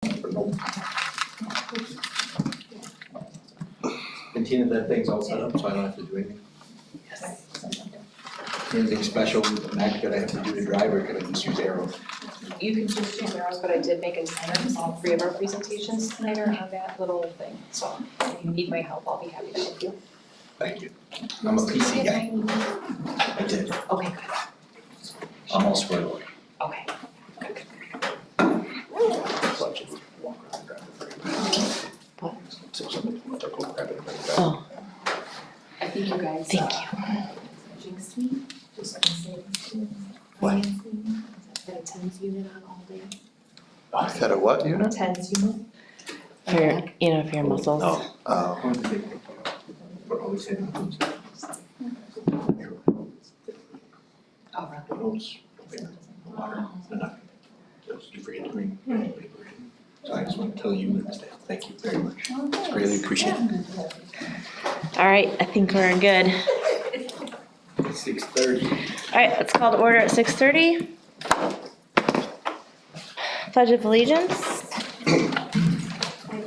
And Tina, that thing's all set up, so I don't have to do anything? Yes. Anything special with the Mac that I have to do to drive, or can I just use arrows? You can just use arrows, but I did make a timer. All three of our presentations tonight are on that little thing. So if you need my help, I'll be happy to help you. Thank you. I'm a PC guy. I did. Okay, good. I'm all squared away. Okay. Oh, I think you guys. thank you. Jinxed me, just gonna say this to you. What? Got a TENS unit on all day. I got a what unit? TENS unit. For your, for your muscles. Oh, we're always hitting. Oh, really? Notes, water, nothing. You forget to bring paper. So I just want to tell you and Stan, thank you very much. It's greatly appreciated. All right, I think we're good. 6:30. All right, let's call the order at 6:30. Pledge of Allegiance.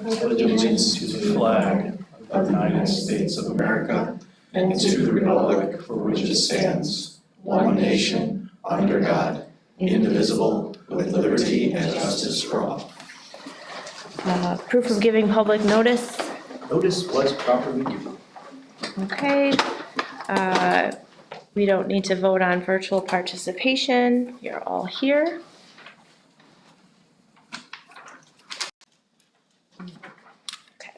Pledge allegiance to the flag of the United States of America and to the republic for which it stands, one nation, under God, indivisible, with liberty and justice for all. Proof of giving public notice. Notice was properly given. Okay. We don't need to vote on virtual participation. You're all here. Okay.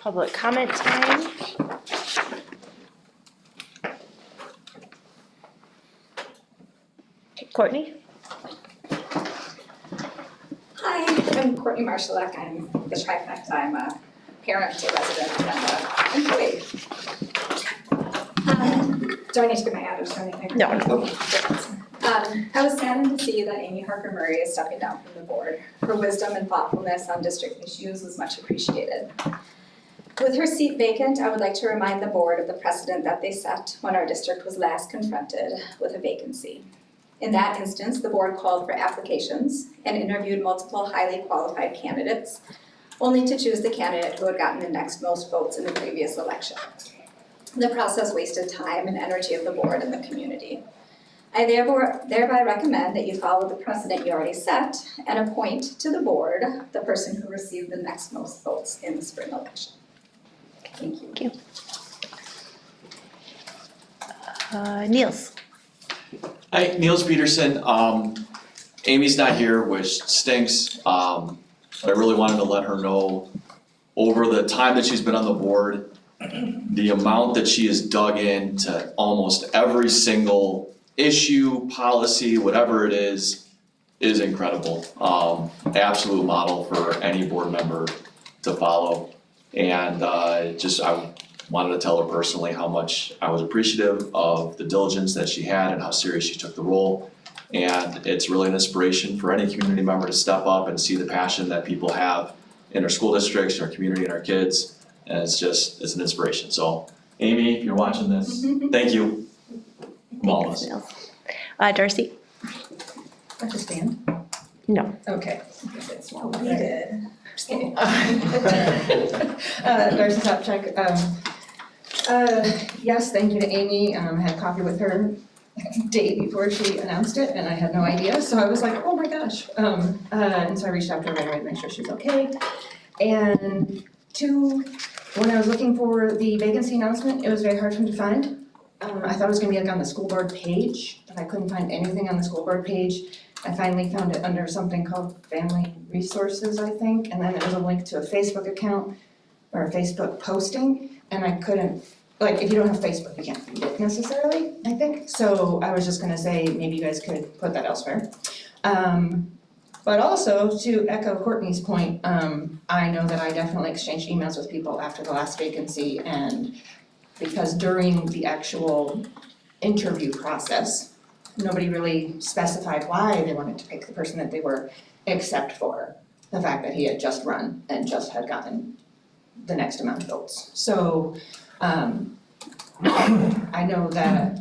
Public comment time. Okay, Courtney? Hi, I'm Courtney Marshallek. I'm the trifecta. I'm a parent, a resident, and an employee. Do I need to give my address or anything? No. I was saddened to see that Amy Harker Murray is stepping down from the board. Her wisdom and thoughtfulness on district issues was much appreciated. With her seat vacant, I would like to remind the board of the precedent that they set when our district was last confronted with a vacancy. In that instance, the board called for applications and interviewed multiple highly qualified candidates, only to choose the candidate who had gotten the next most votes in the previous election. The process wasted time and energy of the board and the community. I thereby recommend that you follow the precedent you already set and appoint to the board the person who received the next most votes in the spring election. Thank you. Thank you. Niels? Hi, Niels Peterson. Amy's not here, which stinks. But I really wanted to let her know over the time that she's been on the board, the amount that she has dug into almost every single issue, policy, whatever it is incredible. Absolute model for any board member to follow. And I wanted to tell her personally how much I was appreciative of the diligence that she had and how serious she took the role. And it's really an inspiration for any community member to step up and see the passion that people have in our school districts, our community, and our kids. And it's an inspiration. So Amy, if you're watching this, thank you. From all of us. Darcy? Want to stand? No. Okay. It's well needed. Just kidding. Darcy Topchak. Yes, thank you to Amy. I had coffee with her day before she announced it, and I had no idea. So I was like, oh my gosh. And so I reached out to her right away to make sure she was okay. And two, when I was looking for the vacancy announcement, it was very hard for me to find. I thought it was gonna be like on the school board page, but I couldn't find anything on the school board page. I finally found it under something called Family Resources, I think, and then there was a link to a Facebook account or a Facebook posting, and I couldn't, like, if you don't have Facebook, you can't read it necessarily, I think. So I was just gonna say, maybe you guys could put that elsewhere. But also, to echo Courtney's point, I know that I definitely exchanged emails with people after the last vacancy, and because during the actual interview process, nobody really specified why they wanted to pick the person that they were, except for the fact that he had just run and just had gotten the next amount of votes. So I know that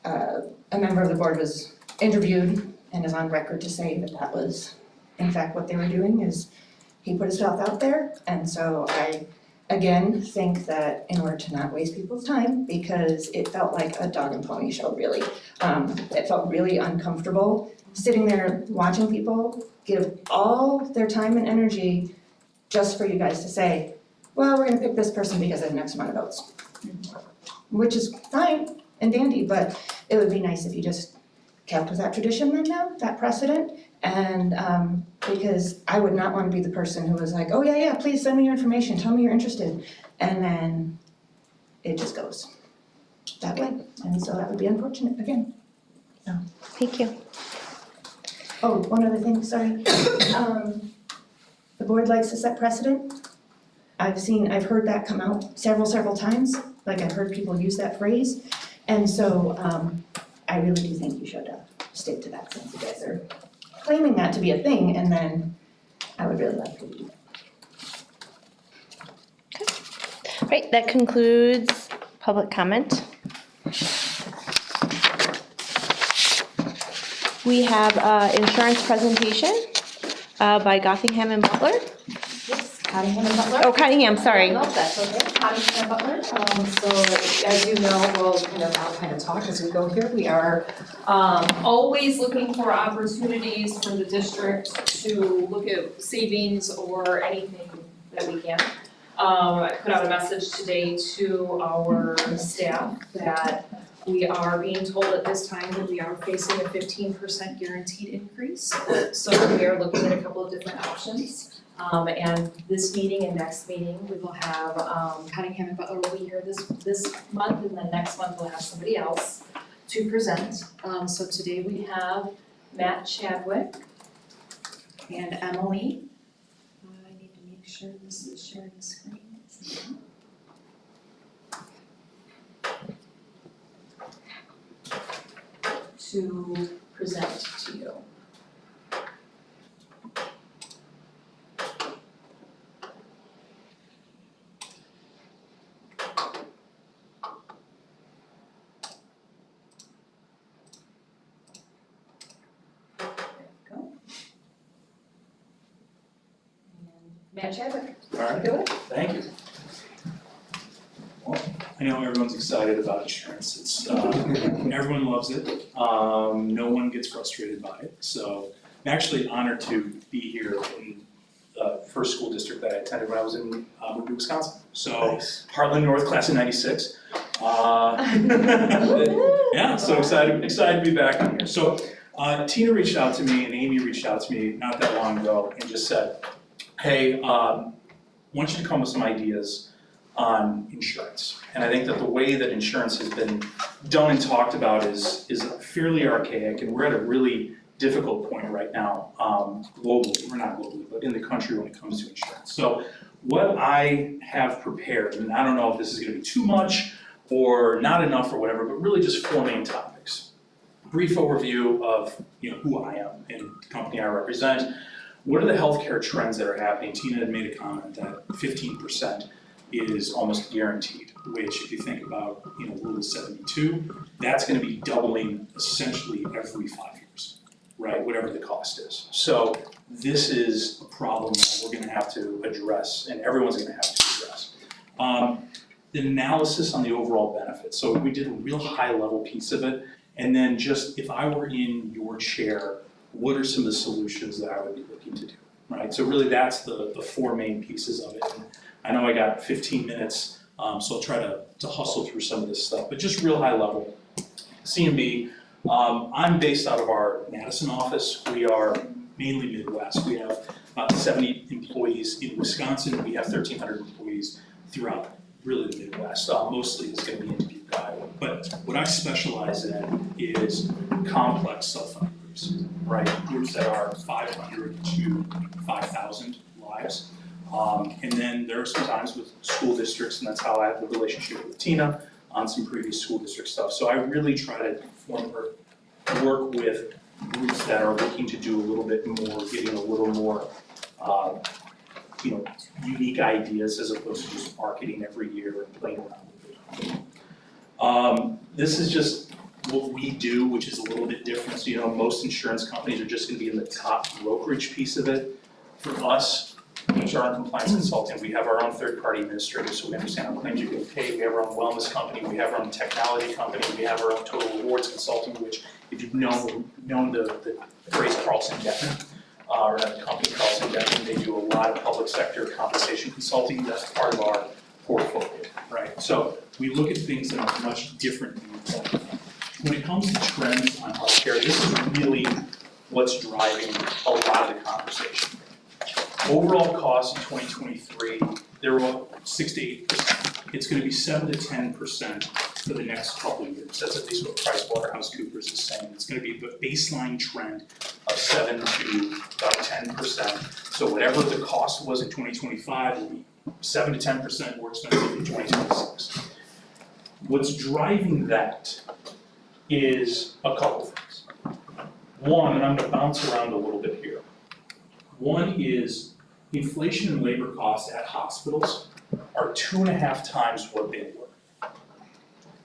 a member of the board was interviewed and is on record to say that that was in fact what they were doing, is he put his stuff out there, and so I, again, think that in order to not waste people's time, because it felt like a dog and pony show, really. It felt really uncomfortable, sitting there watching people give all their time and energy just for you guys to say, well, we're gonna pick this person because they have X amount of votes. Which is fine and dandy, but it would be nice if you just kept with that tradition then now, that precedent. And because I would not want to be the person who was like, oh yeah, please send me your information, tell me you're interested. And then it just goes that way. And so that would be unfortunate again. Thank you. Oh, one other thing, sorry. The board likes to set precedent. I've heard that come out several times, like I've heard people use that phrase. And so I really do think you should stick to that since you guys are claiming that to be a thing, and then I would really like to do that. Right, that concludes public comment. We have insurance presentation by Gottingham and Butler. Yes, Cottingham and Butler. Oh, Cottingham, sorry. No, that's okay. Cottingham and Butler. So as you know, I'll kind of talk as we go here. We are always looking for opportunities for the district to look at savings or anything that we can. I put out a message today to our staff that we are being told at this time that we are facing a 15% guaranteed increase. So we are looking at a couple of different options. And this meeting and next meeting, we will have, Cottingham and Butler will be here this month, and then next month we'll have somebody else to present. So today we have Matt Chadwick and Emily. I need to make sure this is sharing the screen. To present to you. Matt Chadwick. All right, Do it. thank you. Well, I know everyone's excited about insurance. It's, everyone loves it. No one gets frustrated by it. So I'm actually honored to be here in the first school district that I attended when I was in Wisconsin. So Hartland North, class of '96. Yeah, so excited to be back on here. So Tina reached out to me and Amy reached out to me not that long ago and just said, hey, I want you to come with some ideas on insurance. And I think that the way that insurance has been done and talked about is fairly archaic, and we're at a really difficult point right now, globally, or not globally, but in the country when it comes to insurance. So what I have prepared, and I don't know if this is gonna be too much or not enough or whatever, but really just 4 main topics. Brief overview of who I am and the company I represent. What are the healthcare trends that are happening? Tina had made a comment that 15% is almost guaranteed, which if you think about, Rule of 72, that's gonna be doubling essentially every 5 years, right? Whatever the cost is. So this is a problem that we're gonna have to address, and everyone's gonna have to address. The analysis on the overall benefits. So we did a real high level piece of it, and then just if I were in your chair, what are some of the solutions that I would be looking to do, right? So really that's the 4 main pieces of it. And I know I got 15 minutes, so I'll try to hustle through some of this stuff, but just real high level. CMB, I'm based out of our Madison office. We are mainly Midwest. We have about 70 employees in Wisconsin. We have 1,300 employees throughout really the Midwest. Mostly it's gonna be in Dubuque, Iowa. But what I specialize in is complex self-funded groups, right? Groups that are 500 to 5,000 lives. And then there are some times with school districts, and that's how I have the relationship with Tina on some previous school district stuff. So I really try to work with groups that are looking to do a little bit more, getting a little more, unique ideas as opposed to just marketing every year and playing around with it. This is just what we do, which is a little bit different. So, most insurance companies are just gonna be in the top brokerage piece of it. For us, HR and compliance consulting, we have our own third-party administrator, so we understand how claims are getting paid, we have our own wellness company, we have our own technology company, we have our own total rewards consulting, which if you've known the phrase Carlson Getman, or that company Carlson Getman, they do a lot of public sector compensation consulting, that's part of our portfolio, right? So we look at things in a much different viewpoint. When it comes to trends on healthcare, this is really what's driving a lot of the conversation. Overall costs in 2023, they were up 6 to 8%. It's going to be 7 to 10% for the next couple of years. That's at least what PricewaterhouseCoopers is saying. It's going to be a baseline trend of 7 to about 10%. So whatever the cost was in 2025 will be 7 to 10% more expensive in 2026. What's driving that is a couple things. One, and I'm going to bounce around a little bit here. One is inflation and labor costs at hospitals are 2.5 times what they were,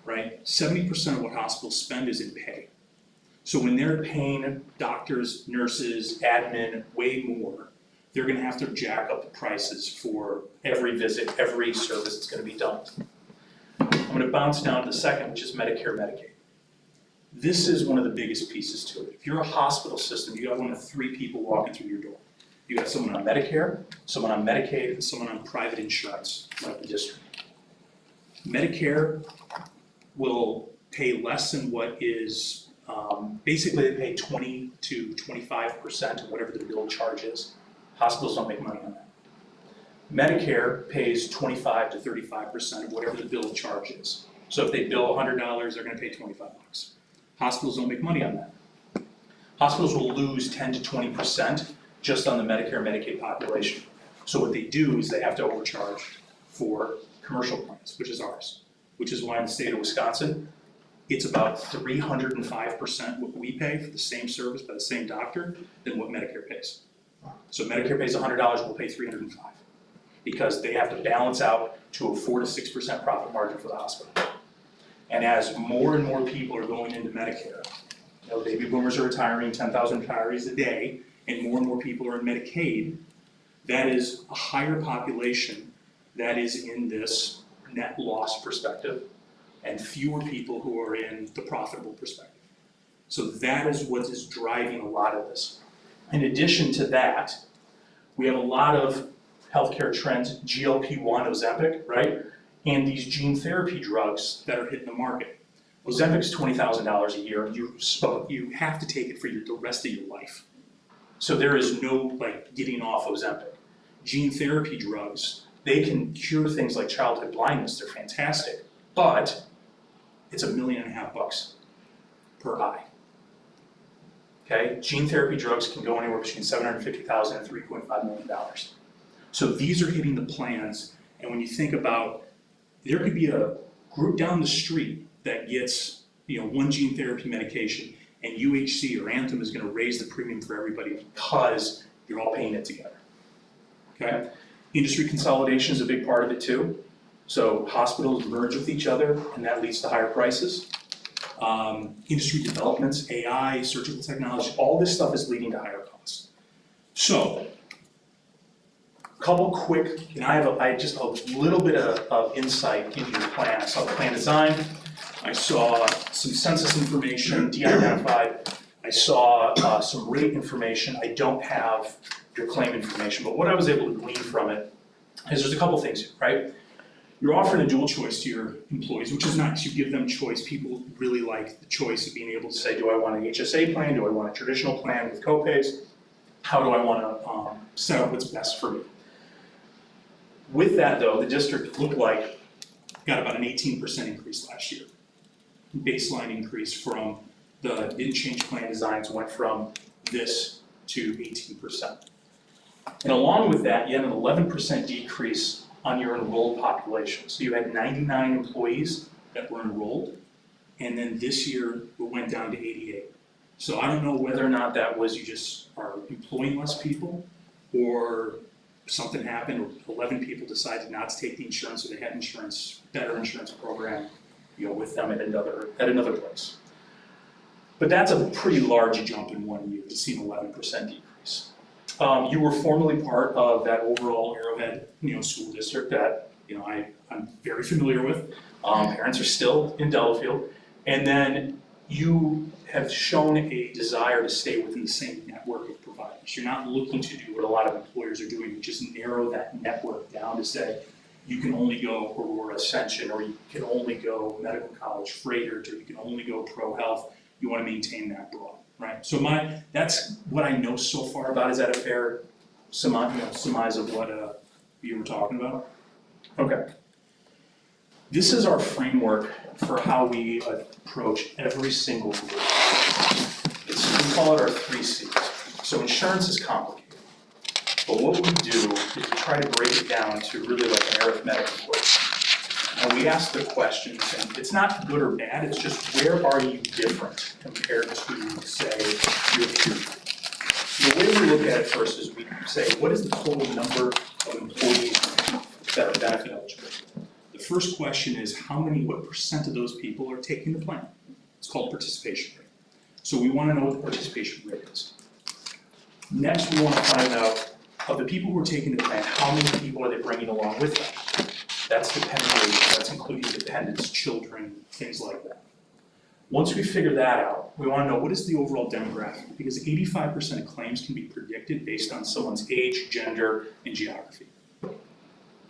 right? 70% of what hospitals spend is in pay. So when they're paying doctors, nurses, admin way more, they're gonna have to jack up the prices for every visit, every service that's gonna be done. I'm gonna bounce down to the second, which is Medicare, Medicaid. This is one of the biggest pieces to it. If you're a hospital system, you got one of 3 people walking through your door. You got someone on Medicare, someone on Medicaid, and someone on private insurance, like the district. Medicare will pay less than what is, basically they pay 20 to 25% of whatever the bill charge is. Hospitals don't make money on that. Medicare pays 25 to 35% of whatever the bill charge is. So if they bill $100, they're gonna pay $25. Hospitals don't make money on that. Hospitals will lose 10 to 20% just on the Medicare, Medicaid population. So what they do is they have to overcharge for commercial plans, which is ours, which is why in the state of Wisconsin, it's about 305% what we pay for the same service by the same doctor than what Medicare pays. So Medicare pays $100, we'll pay $305, because they have to balance out to a 4 to 6% profit margin for the hospital. And as more and more people are going into Medicare, you know, baby boomers are retiring, 10,000 retirees a day, and more people are in Medicaid, that is a higher population that is in this net loss perspective, and fewer people who are in the profitable perspective. So that is what is driving a lot of this. In addition to that, we have a lot of healthcare trends, GLP-1, Ozempic, right? And these gene therapy drugs that are hitting the market. Ozempic's $20,000 a year, you have to take it for the rest of your life. So there is no getting off Ozempic. Gene therapy drugs, they can cure things like childhood blindness, they're fantastic, but it's $1.5 million per eye. Okay, gene therapy drugs can go anywhere between $750,000 and $3.5 million. So these are hitting the plans, and when you think about, there could be a group down the street that gets, one gene therapy medication, and UHC or Anthem is going to raise the premium for everybody because you're all paying it together. Okay, industry consolidation is a big part of it too. So hospitals merge with each other, and that leads to higher prices. Industry developments, AI, surgical technology, all this stuff is leading to higher costs. So, a couple quick, and I just a little bit of insight into your plan. I saw the plan design, I saw some census information, de-identified, I saw some rate information. I don't have your claim information, but what I was able to glean from it is there's a couple things here, right? You're offering a dual choice to your employees, which is nice. You give them choice. People really like the choice of being able to say, do I want an HSA plan? Do I want a traditional plan with copays? How do I want to set up what's best for me? With that though, the district looked like got about an 18% increase last year. Baseline increase from didn't change plan designs, went from this to 18%. And along with that, you had an 11% decrease on your enrolled population. So you had 99 employees that were enrolled, and then this year it went down to 88. So I don't know whether or not that was you just are employing less people, or something happened, or 11 people decided not to take the insurance, or they had better insurance program, with them at another place. But that's a pretty large jump in 1 year to see an 11% decrease. You were formerly part of that overall Arrowhead, school district that, I'm very familiar with. Parents are still in Delafield. And then you have shown a desire to stay within the same network of providers. You're not looking to do what a lot of employers are doing, which is narrow that network down to say, you can only go Aurora Ascension, or you can only go Medical College Freighter, or you can only go Pro Health. You want to maintain that broad, right? So that's what I know so far about. Is that a fair surmise of what you were talking about? Okay. This is our framework for how we approach every single group. We call it our 3 C's. So insurance is complicated. But what we do is we try to break it down to really like an arithmetic equation. And we ask the questions, and it's not good or bad, it's just where are you different compared to, say, your peer group. The way we look at it first is we say, what is the total number of employees that are benefit eligible? The first question is what percent of those people are taking the plan? It's called participation rate. So we want to know what the participation rate is. Next, we want to find out, of the people who are taking the plan, how many people are they bringing along with them? That's dependent ratio, that's including dependents, children, things like that. Once we figure that out, we want to know what is the overall demographic, because 85% of claims can be predicted based on someone's age, gender, and geography.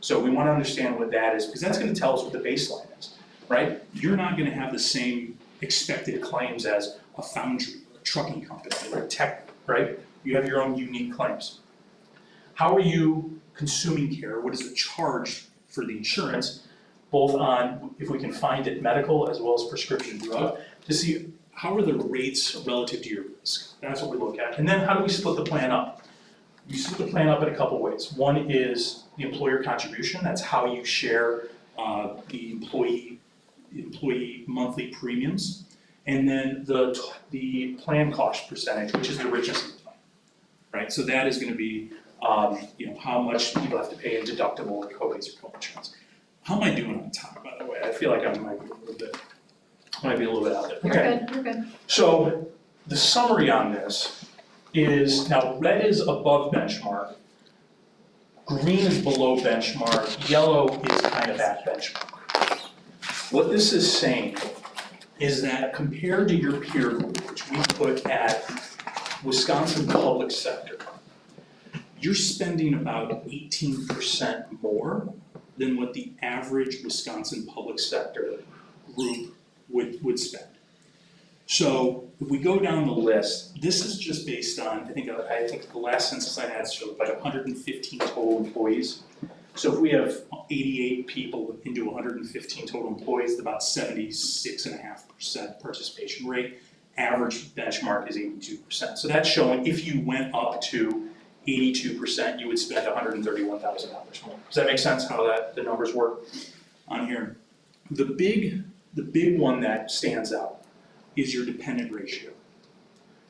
So we want to understand what that is, because that's going to tell us what the baseline is, right? You're not going to have the same expected claims as a foundry, or a trucking company, or a tech, right? You have your own unique claims. How are you consuming care? What is the charge for the insurance, both on, if we can find it, medical as well as prescription drug, to see how are the rates relative to your risk. That's what we look at. And then how do we split the plan up? We split the plan up in a couple ways. One is the employer contribution. That's how you share the employee monthly premiums. And then the plan cost percentage, which is the richness of the plan, right? So that is going to be how much people have to pay in deductible or co-pays or co-insurance. How am I doing on time, by the way? I feel like I might be a little bit out there. Okay. You're good. So the summary on this is, now red is above benchmark, green is below benchmark, yellow is kind of at benchmark. What this is saying is that compared to your peer group, which we put at Wisconsin public sector, you're spending about 18% more than what the average Wisconsin public sector group would spend. So if we go down the list, this is just based on, I think the last census I had showed like 115 total employees. So if we have 88 people into 115 total employees, about 76.5% participation rate. Average benchmark is 82%. So that's showing if you went up to 82%, you would spend $131,000 more. Does that make sense how the numbers work on here? The big one that stands out is your dependent ratio.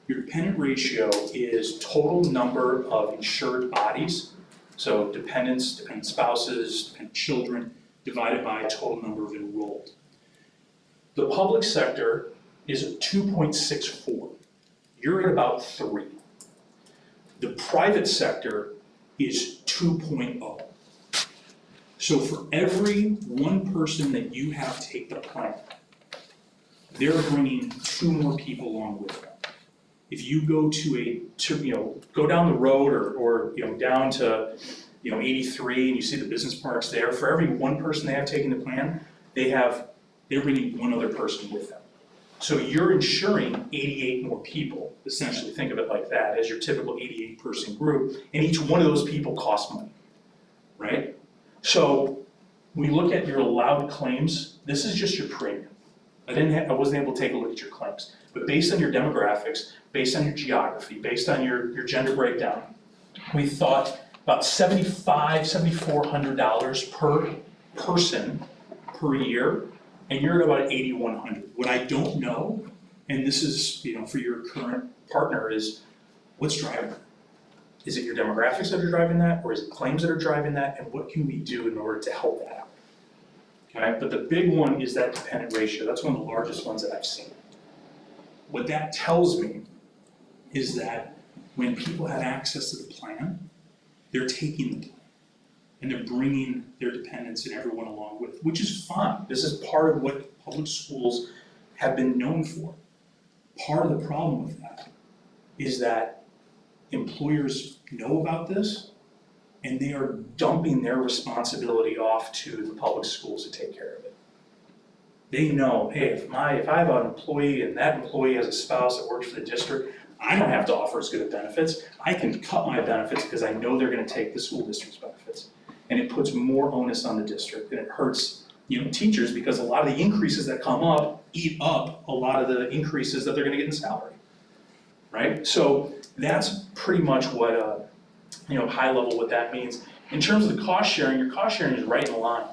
Your dependent ratio is total number of insured bodies, so dependents, dependent spouses, dependent children, divided by total number of enrolled. The public sector is at 2.64. You're at about 3. The private sector is 2.0. So for every one person that you have take the plan, they're bringing 2 more people along with them. If you go go down the road or down to 83 and you see the business parks there, for every one person they have taking the plan, they're bringing 1 other person with them. So you're insuring 88 more people, essentially think of it like that, as your typical 88 person group, and each one of those people costs money, right? So we look at your allowed claims, this is just your premium. I wasn't able to take a look at your claims, but based on your demographics, based on your geography, based on your gender breakdown, we thought about $7,400 per person per year, and you're at about $8,100. What I don't know, and this is for your current partner, is what's driving it? Is it your demographics that are driving that, or is it claims that are driving that, and what can we do in order to help that out? Okay, but the big one is that dependent ratio. That's one of the largest ones that I've seen. What that tells me is that when people have access to the plan, they're taking the plan. And they're bringing their dependents and everyone along with, which is fine. This is part of what public schools have been known for. Part of the problem with that is that employers know about this and they are dumping their responsibility off to the public schools to take care of it. They know, hey, if I have an employee and that employee has a spouse that works for the district, I don't have to offer as good of benefits. I can cut my benefits because I know they're gonna take the school district's benefits. And it puts more onus on the district, and it hurts, teachers, because a lot of the increases that come up eat up a lot of the increases that they're gonna get in salary, right? So that's pretty much what, high level what that means. In terms of the cost sharing, your cost sharing is right in line.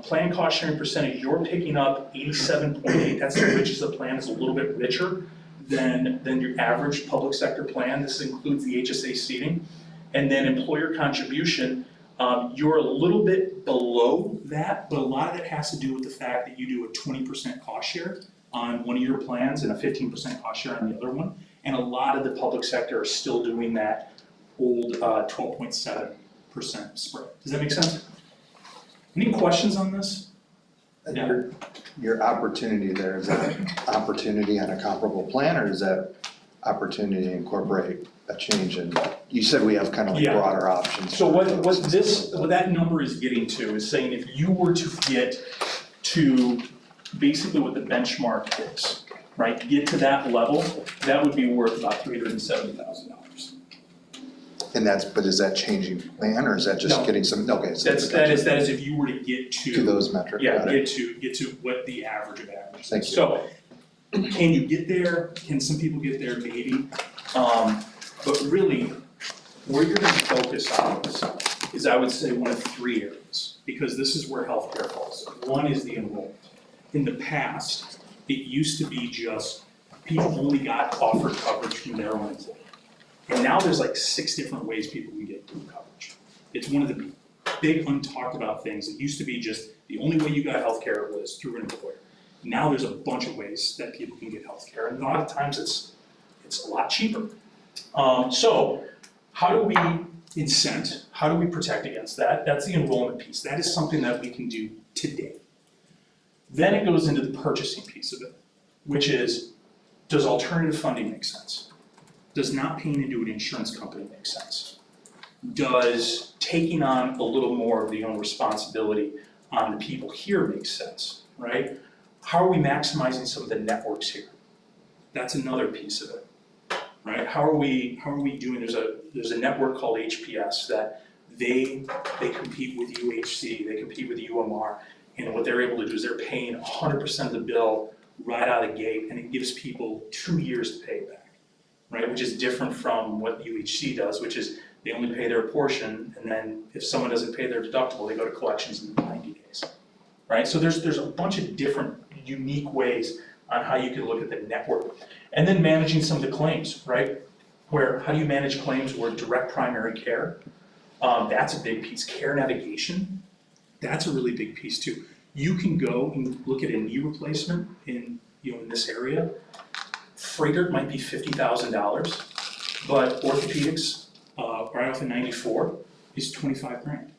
Plan cost sharing percentage, you're picking up 87.8, that's the richest of the plan, is a little bit richer than your average public sector plan. This includes the HSA seating. And then employer contribution, you're a little bit below that, but a lot of it has to do with the fact that you do a 20% cost share on one of your plans and a 15% cost share on the other one. And a lot of the public sector are still doing that old 12.7% spread. Does that make sense? Any questions on this? And your opportunity there, is that opportunity on a comparable plan, or is that opportunity to incorporate a change in, you said we have kind of like Yeah. broader options. So what that number is getting to is saying if you were to get to basically what the benchmark is, right, get to that level, that would be worth about $370,000. And but is that changing plan, or is that just No. getting some, okay. So That is if you were to get to those metrics, Yeah, got it. get to what the average of averages. Thank you. So, can you get there? Can some people get there? Maybe. But really, where you're gonna focus on is I would say one of three areas, because this is where healthcare falls. One is the enrollment. In the past, it used to be just people only got offered coverage from their own employer. And now there's like 6 different ways people can get group coverage. It's one of the big untalked about things. It used to be just the only way you got healthcare was through an employer. Now there's a bunch of ways that people can get healthcare, and a lot of times it's a lot cheaper. So how do we incent? How do we protect against that? That's the enrollment piece. That is something that we can do today. Then it goes into the purchasing piece of it, which is, does alternative funding make sense? Does not paying into an insurance company make sense? Does taking on a little more of the own responsibility on the people here make sense, right? How are we maximizing some of the networks here? That's another piece of it, right? How are we doing, there's a network called HPS that they compete with UHC, they compete with UMR, and what they're able to do is they're paying 100% of the bill right out of the gate, and it gives people 2 years to pay it back. Right, which is different from what UHC does, which is they only pay their portion, and then if someone doesn't pay their deductible, they go to collections in 90 days. Right, so there's a bunch of different unique ways on how you can look at the network. And then managing some of the claims, right? Where, how do you manage claims where direct primary care? That's a big piece. Care navigation, that's a really big piece too. You can go and look at a knee replacement in this area. Freighter might be $50,000, but orthopedics, right off of 94, is 25 grand.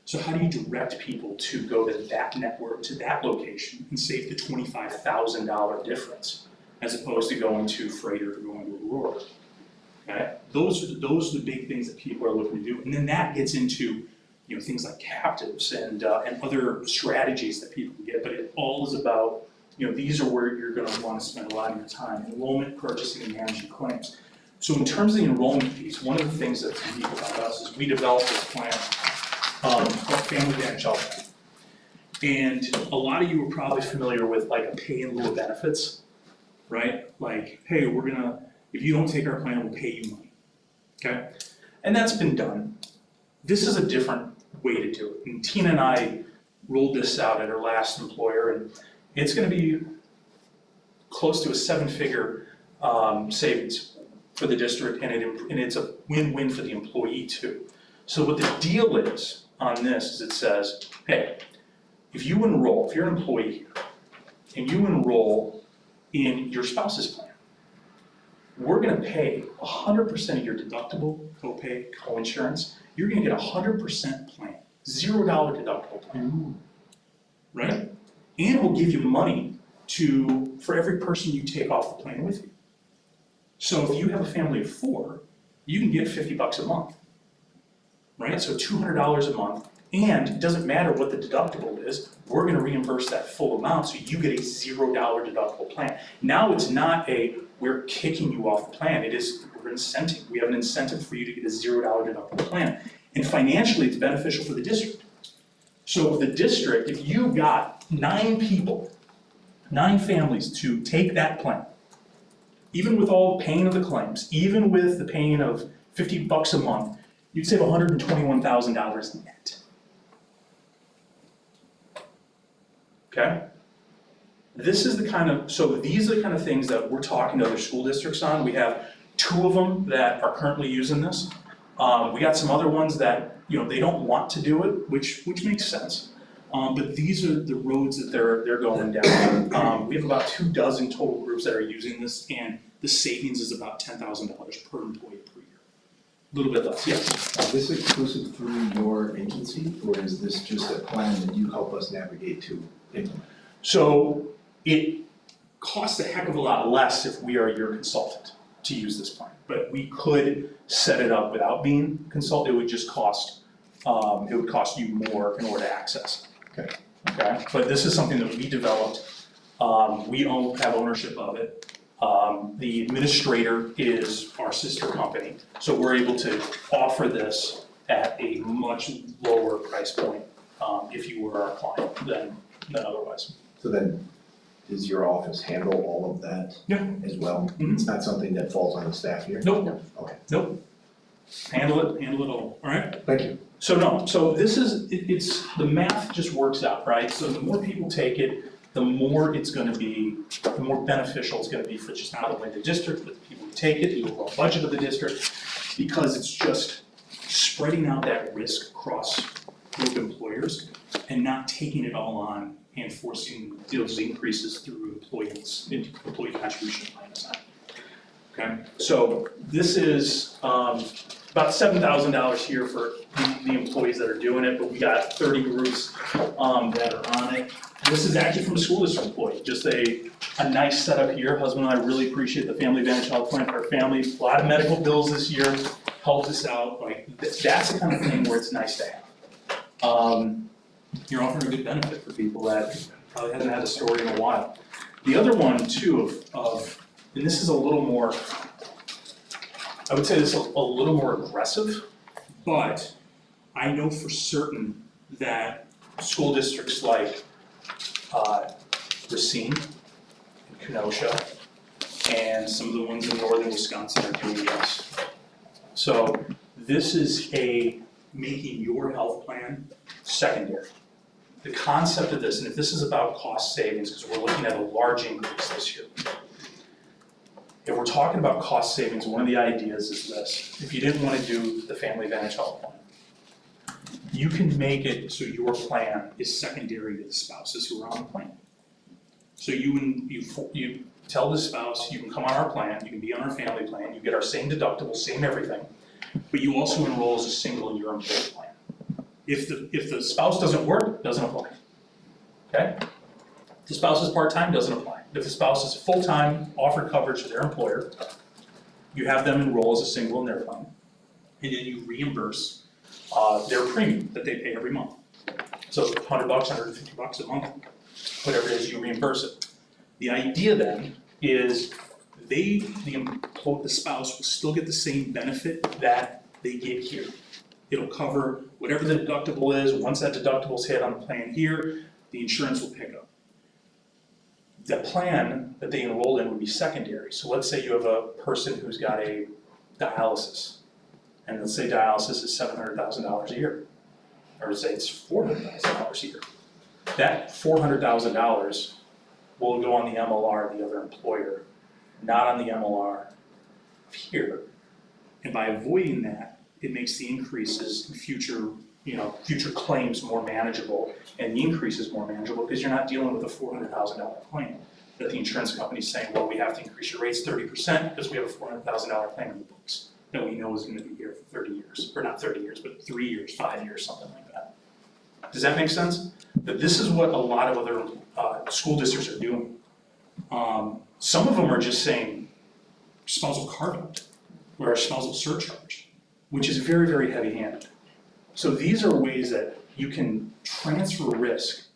So how do you direct people to go to that network, to that location, and save the $25,000 difference, as opposed to going to Freighter or going to Aurora? Okay? Those are the big things that people are looking to do, and then that gets into things like captives and other strategies that people can get. But it all is about these are where you're going to want to spend a lot of your time: enrollment, purchasing, and managing claims. So in terms of the enrollment piece, one of the things that's unique about us is we developed this plan called Family Advantage Health. And a lot of you are probably familiar with like a pay in lieu of benefits, right? Like, hey, if you don't take our plan, we'll pay you money, okay? And that's been done. This is a different way to do it. And Tina and I rolled this out at our last employer, and it's going to be close to a 7-figure savings for the district, and it's a win-win for the employee too. So what the deal is on this is it says, hey, if you're an employee here, and you enroll in your spouse's plan, we're gonna pay 100% of your deductible, copay, co-insurance. You're gonna get 100% plan, $0 deductible plan. Right? And we'll give you money for every person you take off the plan with you. So if you have a family of 4, you can get $50 a month. Right? So $200 a month, and it doesn't matter what the deductible is, we're gonna reimburse that full amount, so you get a $0 deductible plan. Now it's not we're kicking you off the plan, we're incenting, we have an incentive for you to get a $0 deductible plan. And financially, it's beneficial for the district. So the district, if you got 9 people, 9 families to take that plan, even with all the pain of the claims, even with the pain of $50 a month, you'd save $121,000 net. Okay? This is the kind of, so these are the kind of things that we're talking to other school districts on. We have 2 of them that are currently using this. We got some other ones that, they don't want to do it, which makes sense. But these are the roads that they're going down. We have about 24 total groups that are using this, and the savings is about $10,000 per employee per year. A little bit less, yes. Is this exclusive through your agency, or is this just a plan that you help us navigate to implement? So it costs a heck of a lot less if we are your consultant to use this plan. But we could set it up without being consulted. It would just cost, it would cost you more in order to access it. Okay. Okay, but this is something that we developed. We have ownership of it. The administrator is our sister company, so we're able to offer this at a much lower price point if you were our client than otherwise. So then, does your office handle all of that as well? Mhm. It's not something that falls on the staff here? Nope. Okay. Nope. Handle it all, all right? Thank you. So this is, it's, the math just works out, right? So the more people take it, the more it's gonna be, the more beneficial it's gonna be for just not only the district, but the people who take it, the overall budget of the district, because it's just spreading out that risk across group employers and not taking it all on and forcing those increases through employee contribution plans. Okay, so this is about $7,000 here for the employees that are doing it, but we got 30 groups that are on it. This is actually from a school district employee, just a nice setup here. Husband and I really appreciate the Family Advantage Health Plan for our family. A lot of medical bills this year, helped us out. Like that's the kind of thing where it's nice to have. You're offering a good benefit for people that probably hasn't had a story in a while. The other one too and this is a little more, I would say this is a little more aggressive, but I know for certain that school districts like Racine, and Kenosha, and some of the ones in northern Wisconsin are doing this. So this is making your health plan secondary. The concept of this, and if this is about cost savings, because we're looking at a large increase this year. If we're talking about cost savings, one of the ideas is this. If you didn't want to do the Family Advantage Health Plan, you can make it so your plan is secondary to the spouses who are on the plan. So you tell the spouse, you can come on our plan, you can be on our family plan, you get our same deductible, same everything, but you also enroll as a single in your employee plan. If the spouse doesn't work, doesn't apply. Okay? If the spouse is part-time, doesn't apply. If the spouse is full-time, offered coverage to their employer, you have them enroll as a single in their plan, and then you reimburse their premium that they pay every month. So $100, $150 a month, whatever it is, you reimburse it. The idea then is the spouse will still get the same benefit that they get here. It'll cover whatever the deductible is. Once that deductible's hit on the plan here, the insurance will pick up. The plan that they enrolled in would be secondary. So let's say you have a person who's got a dialysis, and let's say dialysis is $700,000 a year, or say it's $400,000 a year. That $400,000 will go on the MLR of the other employer, not on the MLR of here. And by avoiding that, it makes the increases in future claims more manageable, and the increases more manageable because you're not dealing with a $400,000 claim. that the insurance company's saying, well, we have to increase your rates 30% because we have a $400,000 claim in the books that we know is gonna be here for 30 years, or not 30 years, but 3 years, 5 years, something like that. Does that make sense? That this is what a lot of other school districts are doing. Some of them are just saying spousal carve-out or a spousal surcharge, which is very, very heavy-handed. So these are ways that you can transfer risk,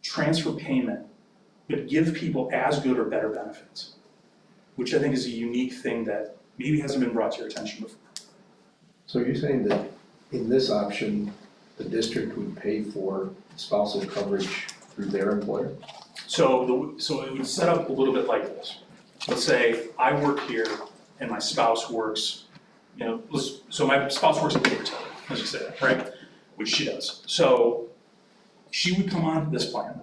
transfer payment, but give people as good or better benefits, which I think is a unique thing that maybe hasn't been brought to your attention before. So you're saying that in this option, the district would pay for spousal coverage through their employer? So it would set up a little bit like this. Let's say I work here and my spouse works, so my spouse works at Baker Tilly, let's just say that, right? Which she does. So she would come on this plan.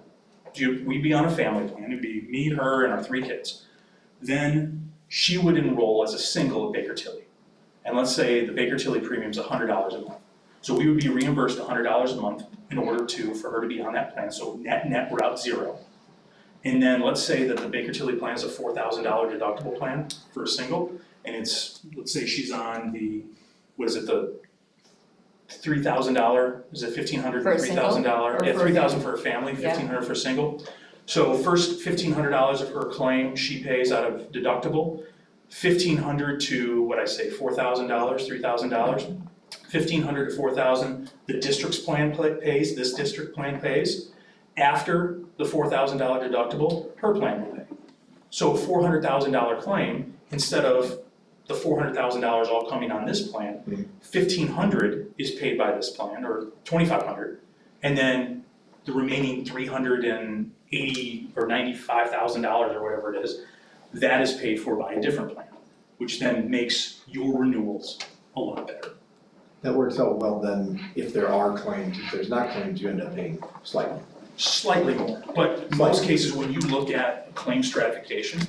We'd be on a family plan. It'd be me, her, and our 3 kids. Then she would enroll as a single at Baker Tilly. And let's say the Baker Tilly premium's $100 a month. So we would be reimbursed $100 a month in order for her to be on that plan. So net, we're out 0. And then let's say that the Baker Tilly plan is a $4,000 deductible plan for a single, and let's say she's on the $3,000, is it $1,500 For a $3,000? single? Yeah, $3,000 for a family, $1,500 for a single. So first $1,500 of her claim she pays out of deductible, $1,500 to $4,000, $3,000. $1,500 to $4,000, the district's plan pays, this district plan pays. After the $4,000 deductible, her plan will pay. So a $400,000 claim, instead of the $400,000 all coming on this plan, $1,500 is paid by this plan, or $2,500, and then the remaining $380,000 or $95,000 or whatever it is, that is paid for by a different plan, which then makes your renewals a lot better. That works out well then, if there are claims. If there's not claims, you end up paying slightly more. But in most cases, when you look at claim stratification,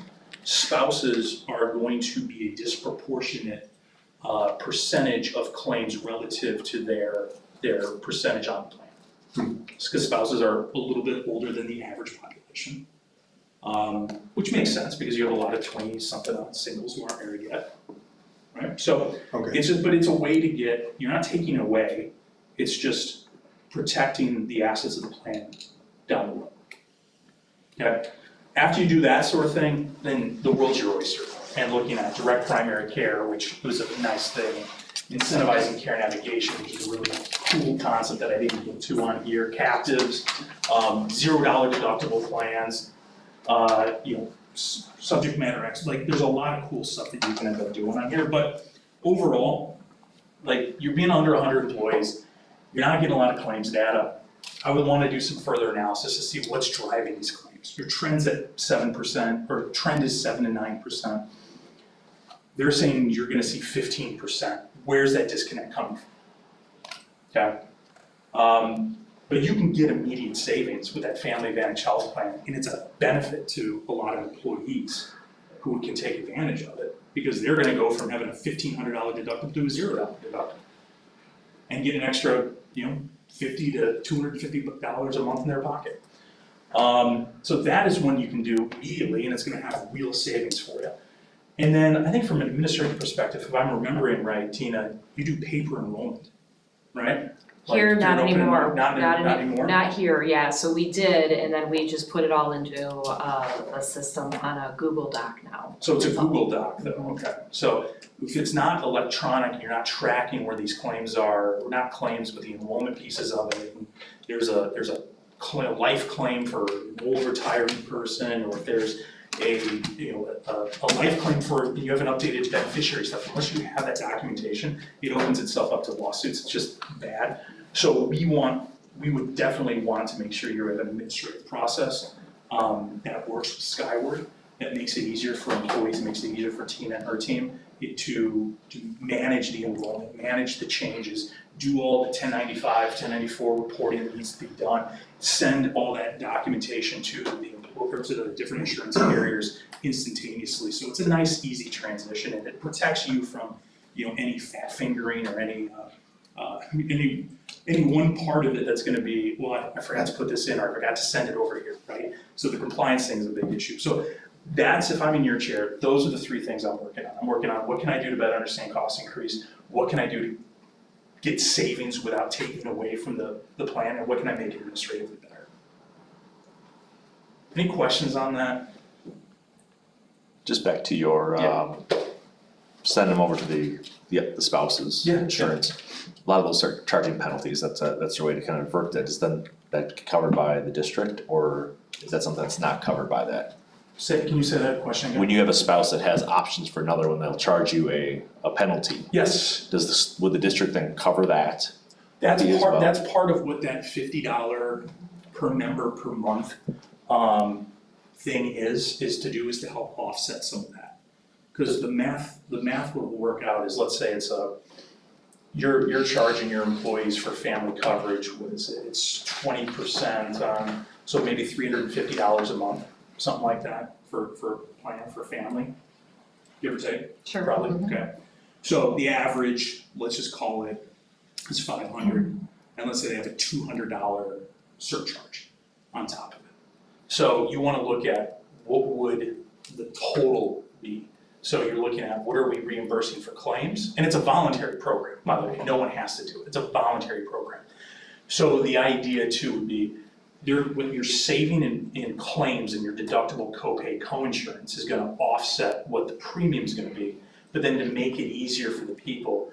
spouses are going to be a disproportionate percentage of claims relative to their percentage on the plan. It's because spouses are a little bit older than the average population, which makes sense because you have a lot of 20-something odd singles who aren't married yet, right? So it's a way to get, you're not taking it away, it's just protecting the assets of the plan down the road. Okay? After you do that sort of thing, then the world's your oyster. And looking at direct primary care, which was a nice thing, incentivizing care navigation, which is a really cool concept that I didn't get to on here, captives, $0 deductible plans, subject matter experts, like there's a lot of cool stuff that you can end up doing on here, but overall, like you're being under 100 employees, you're not getting a lot of claims data. I would want to do some further analysis to see what's driving these claims. Your trend's at 7%, or trend is 7 to 9%. They're saying you're going to see 15%. Where's that disconnect coming from? Okay. But you can get immediate savings with that Family Advantage health plan, and it's a benefit to a lot of employees who can take advantage of it because they're going to go from having a $1,500 deductible to a $0 deductible and get an extra, $50 to $250 a month in their pocket. So that is one you can do immediately, and it's going to have real savings for you. And then I think from an administrative perspective, if I'm remembering right, Tina, you do paper enrollment, right? Here, Like, not you're open- anymore, Not anymore? not here, yeah, so we did, and then we just put it all into a system on a Google Doc now. So it's a Google Doc though, okay. So if it's not electronic, you're not tracking where these claims are, or not claims, but the enrollment pieces of it. And there's a life claim for an old retiree person, or if there's a life claim for, you have an updated beneficiary stuff. Unless you have that documentation, it opens itself up to lawsuits. It's just bad. So we would definitely want to make sure you're at an administrative process that works with Skyward, that makes it easier for employees, makes it easier for Tina and her team to manage the enrollment, manage the changes, do all the 1095, 1094 reporting that needs to be done, send all that documentation to the employer, to the different insurance carriers instantaneously. So it's a nice, easy transition, and it protects you from any fat fingering or any one part of it that's going to be, well, I forgot to put this in, or I forgot to send it over here, right? So the compliance thing is a big issue. So That's, if I'm in your chair, those are the three things I'm working on. I'm working on what can I do to better understand cost increase? What can I do to get savings without taking away from the plan? And what can I make administratively better? Any questions on that? Just back to your, send them over to the spouse's Yeah, insurance. A lot of those start charging penalties, that's your way to kind of avert that. Is then that covered by the district, or is that something that's not covered by that? Can you say that question again? When you have a spouse that has options for another one, they'll charge you a penalty. Yes, Would the district then cover that? that's As well. that's part of what that $50 per member per month thing is to help offset some of that. Cause the math will work out is, let's say it's you're charging your employees for family coverage, what is it, it's 20% on, so maybe $350 a month, something like that for plan for family, give or take. Sure. Probably, okay. So the average, let's just call it, is $500, and let's say they have a $200 surcharge on top of it. So you wanna look at what would the total be? So you're looking at what are we reimbursing for claims? And it's a voluntary program, by the way, no one has to do it, it's a voluntary program. So the idea too would be, when you're saving in claims and your deductible copay coinsurance is gonna offset what the premium's gonna be, but then to make it easier for the people,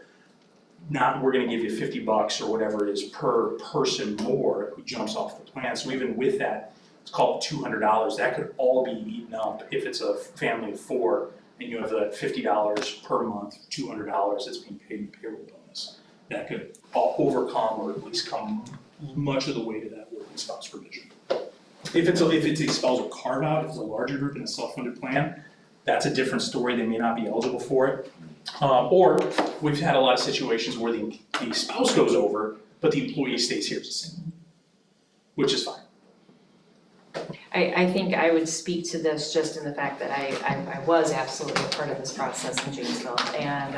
not we're gonna give you $50 or whatever it is per person more who jumps off the plan. So even with that, it's called $200, that could all be eaten up if it's a family of 4 and you have that $50 per month, $200 that's being paid in payroll bonus. That could overcome or at least come much of the way to that working spouse provision. If it's a spousal carve out, if it's a larger group in a self-funded plan, that's a different story, they may not be eligible for it. Or we've had a lot of situations where the spouse goes over, but the employee stays here as a single, which is fine. I think I would speak to this just in the fact that I was absolutely a part of this process in Janesville. And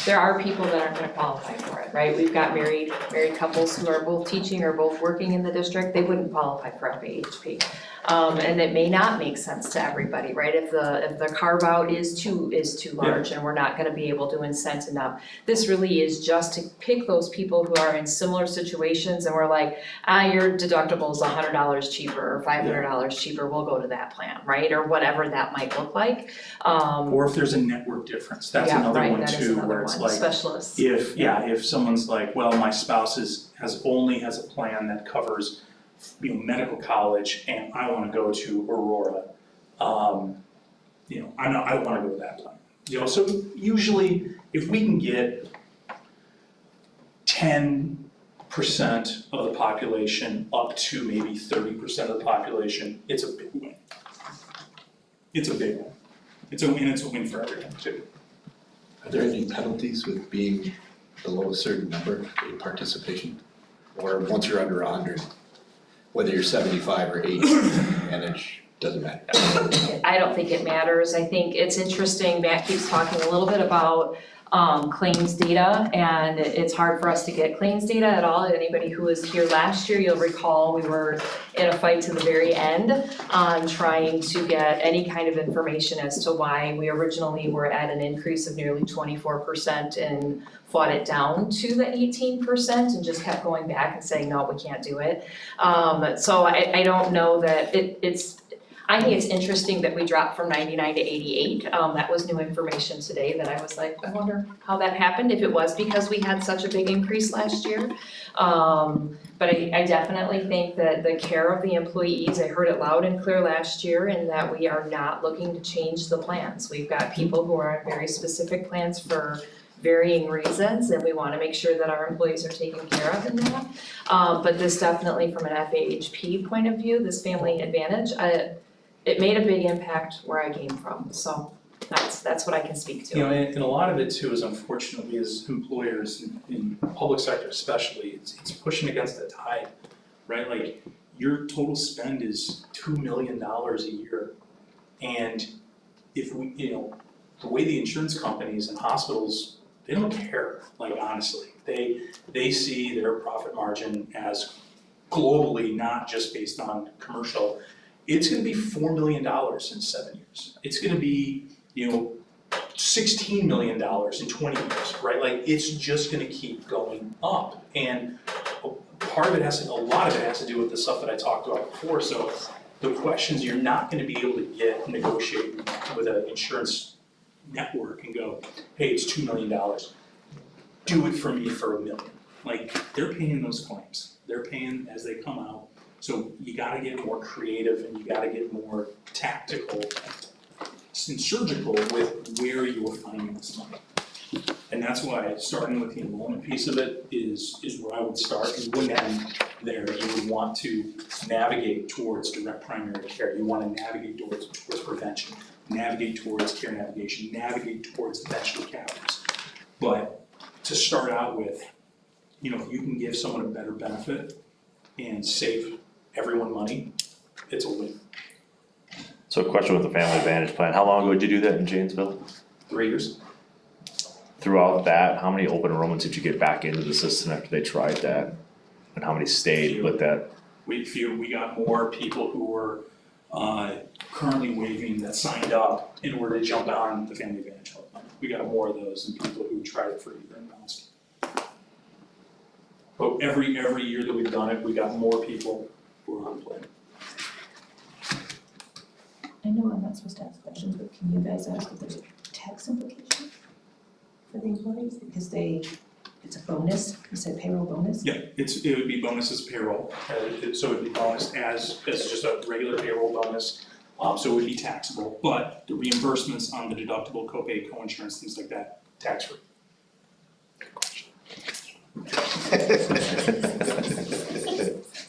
there are people that aren't gonna qualify for it, right? We've got married couples who are both teaching or both working in the district, they wouldn't qualify for FAHP. And it may not make sense to everybody, right? If the carve out is too large and we're not gonna be able to incent enough. This really is just to pick those people who are in similar situations and we're like, your deductible is $100 cheaper or $500 cheaper, we'll go to that plan, right? Or whatever that might look like. Or if there's a network difference, that's another one too, where it's like, specialists. if someone's like, well, my spouse only has a plan that covers medical college and I wanna go to Aurora, I don't wanna go to that plan. So usually if we can get 10% of the population up to maybe 30% of the population, it's a big win. It's a big win. It's a win for everyone too. Are there any penalties with being below a certain number in participation? Or once you're under 100, whether you're 75 or 80, manage, doesn't matter? I don't think it matters. I think it's interesting, Matt keeps talking a little bit about claims data, and it's hard for us to get claims data at all. Anybody who was here last year, you'll recall we were in a fight to the very end on trying to get any kind of information as to why we originally were at an increase of nearly 24% and fought it down to the 18% and just kept going back and saying, no, we can't do it. So I don't know that I think it's interesting that we dropped from 99 to 88. That was new information today that I was like, I wonder how that happened, if it was because we had such a big increase last year. But I definitely think that the care of the employees, I heard it loud and clear last year, and that we are not looking to change the plans. We've got people who are on very specific plans for varying reasons, and we want to make sure that our employees are taken care of in that. But this definitely, from an FAHP point of view, this family advantage, it made a big impact where I came from, so that's what I can speak to. And a lot of it too is, unfortunately, as employers in public sector especially, it's pushing against the tide, right? Like, your total spend is $2 million a year, and if we, the way the insurance companies and hospitals, they don't care, like, honestly. They see their profit margin as globally, not just based on commercial. it's gonna be $4 million in 7 years. It's gonna be, $16 million in 20 years, right? Like, it's just gonna keep going up. And part of it a lot of it has to do with the stuff that I talked about before. So the questions you're not gonna be able to negotiate with an insurance network and go, hey, it's $2 million. Do it for me for $1 million. Like, they're paying those claims. They're paying as they come out. So you gotta get more creative and you gotta get more tactical and surgical with where you are finding this money. And that's why starting with the enrollment piece of it is where I would start. You wouldn't end there. You would want to navigate towards direct primary care. You want to navigate towards prevention, navigate towards care navigation, navigate towards eventually captives. But to start out with, if you can give someone a better benefit and save everyone money, it's a win. So a question with the Family Advantage Plan, how long ago did you do that in Janesville? 3 years. Throughout that, how many open enrollments did you get back into the system after they tried that? And how many stayed with that? We got more people who were currently waiving that signed up in order to jump on the Family Advantage Plan. We got more of those than people who tried it for a year and bounced. But every year that we've done it, we got more people who are on the plan. I know I'm not supposed to ask questions, but can you guys ask if there's a tax implication for the employees? Because it's a bonus, you said payroll bonus? Yeah, it would be bonus as payroll, so it'd be bonus as just a regular payroll bonus. So it would be taxable, but the reimbursements on the deductible, copay, co-insurance, things like that, tax-free.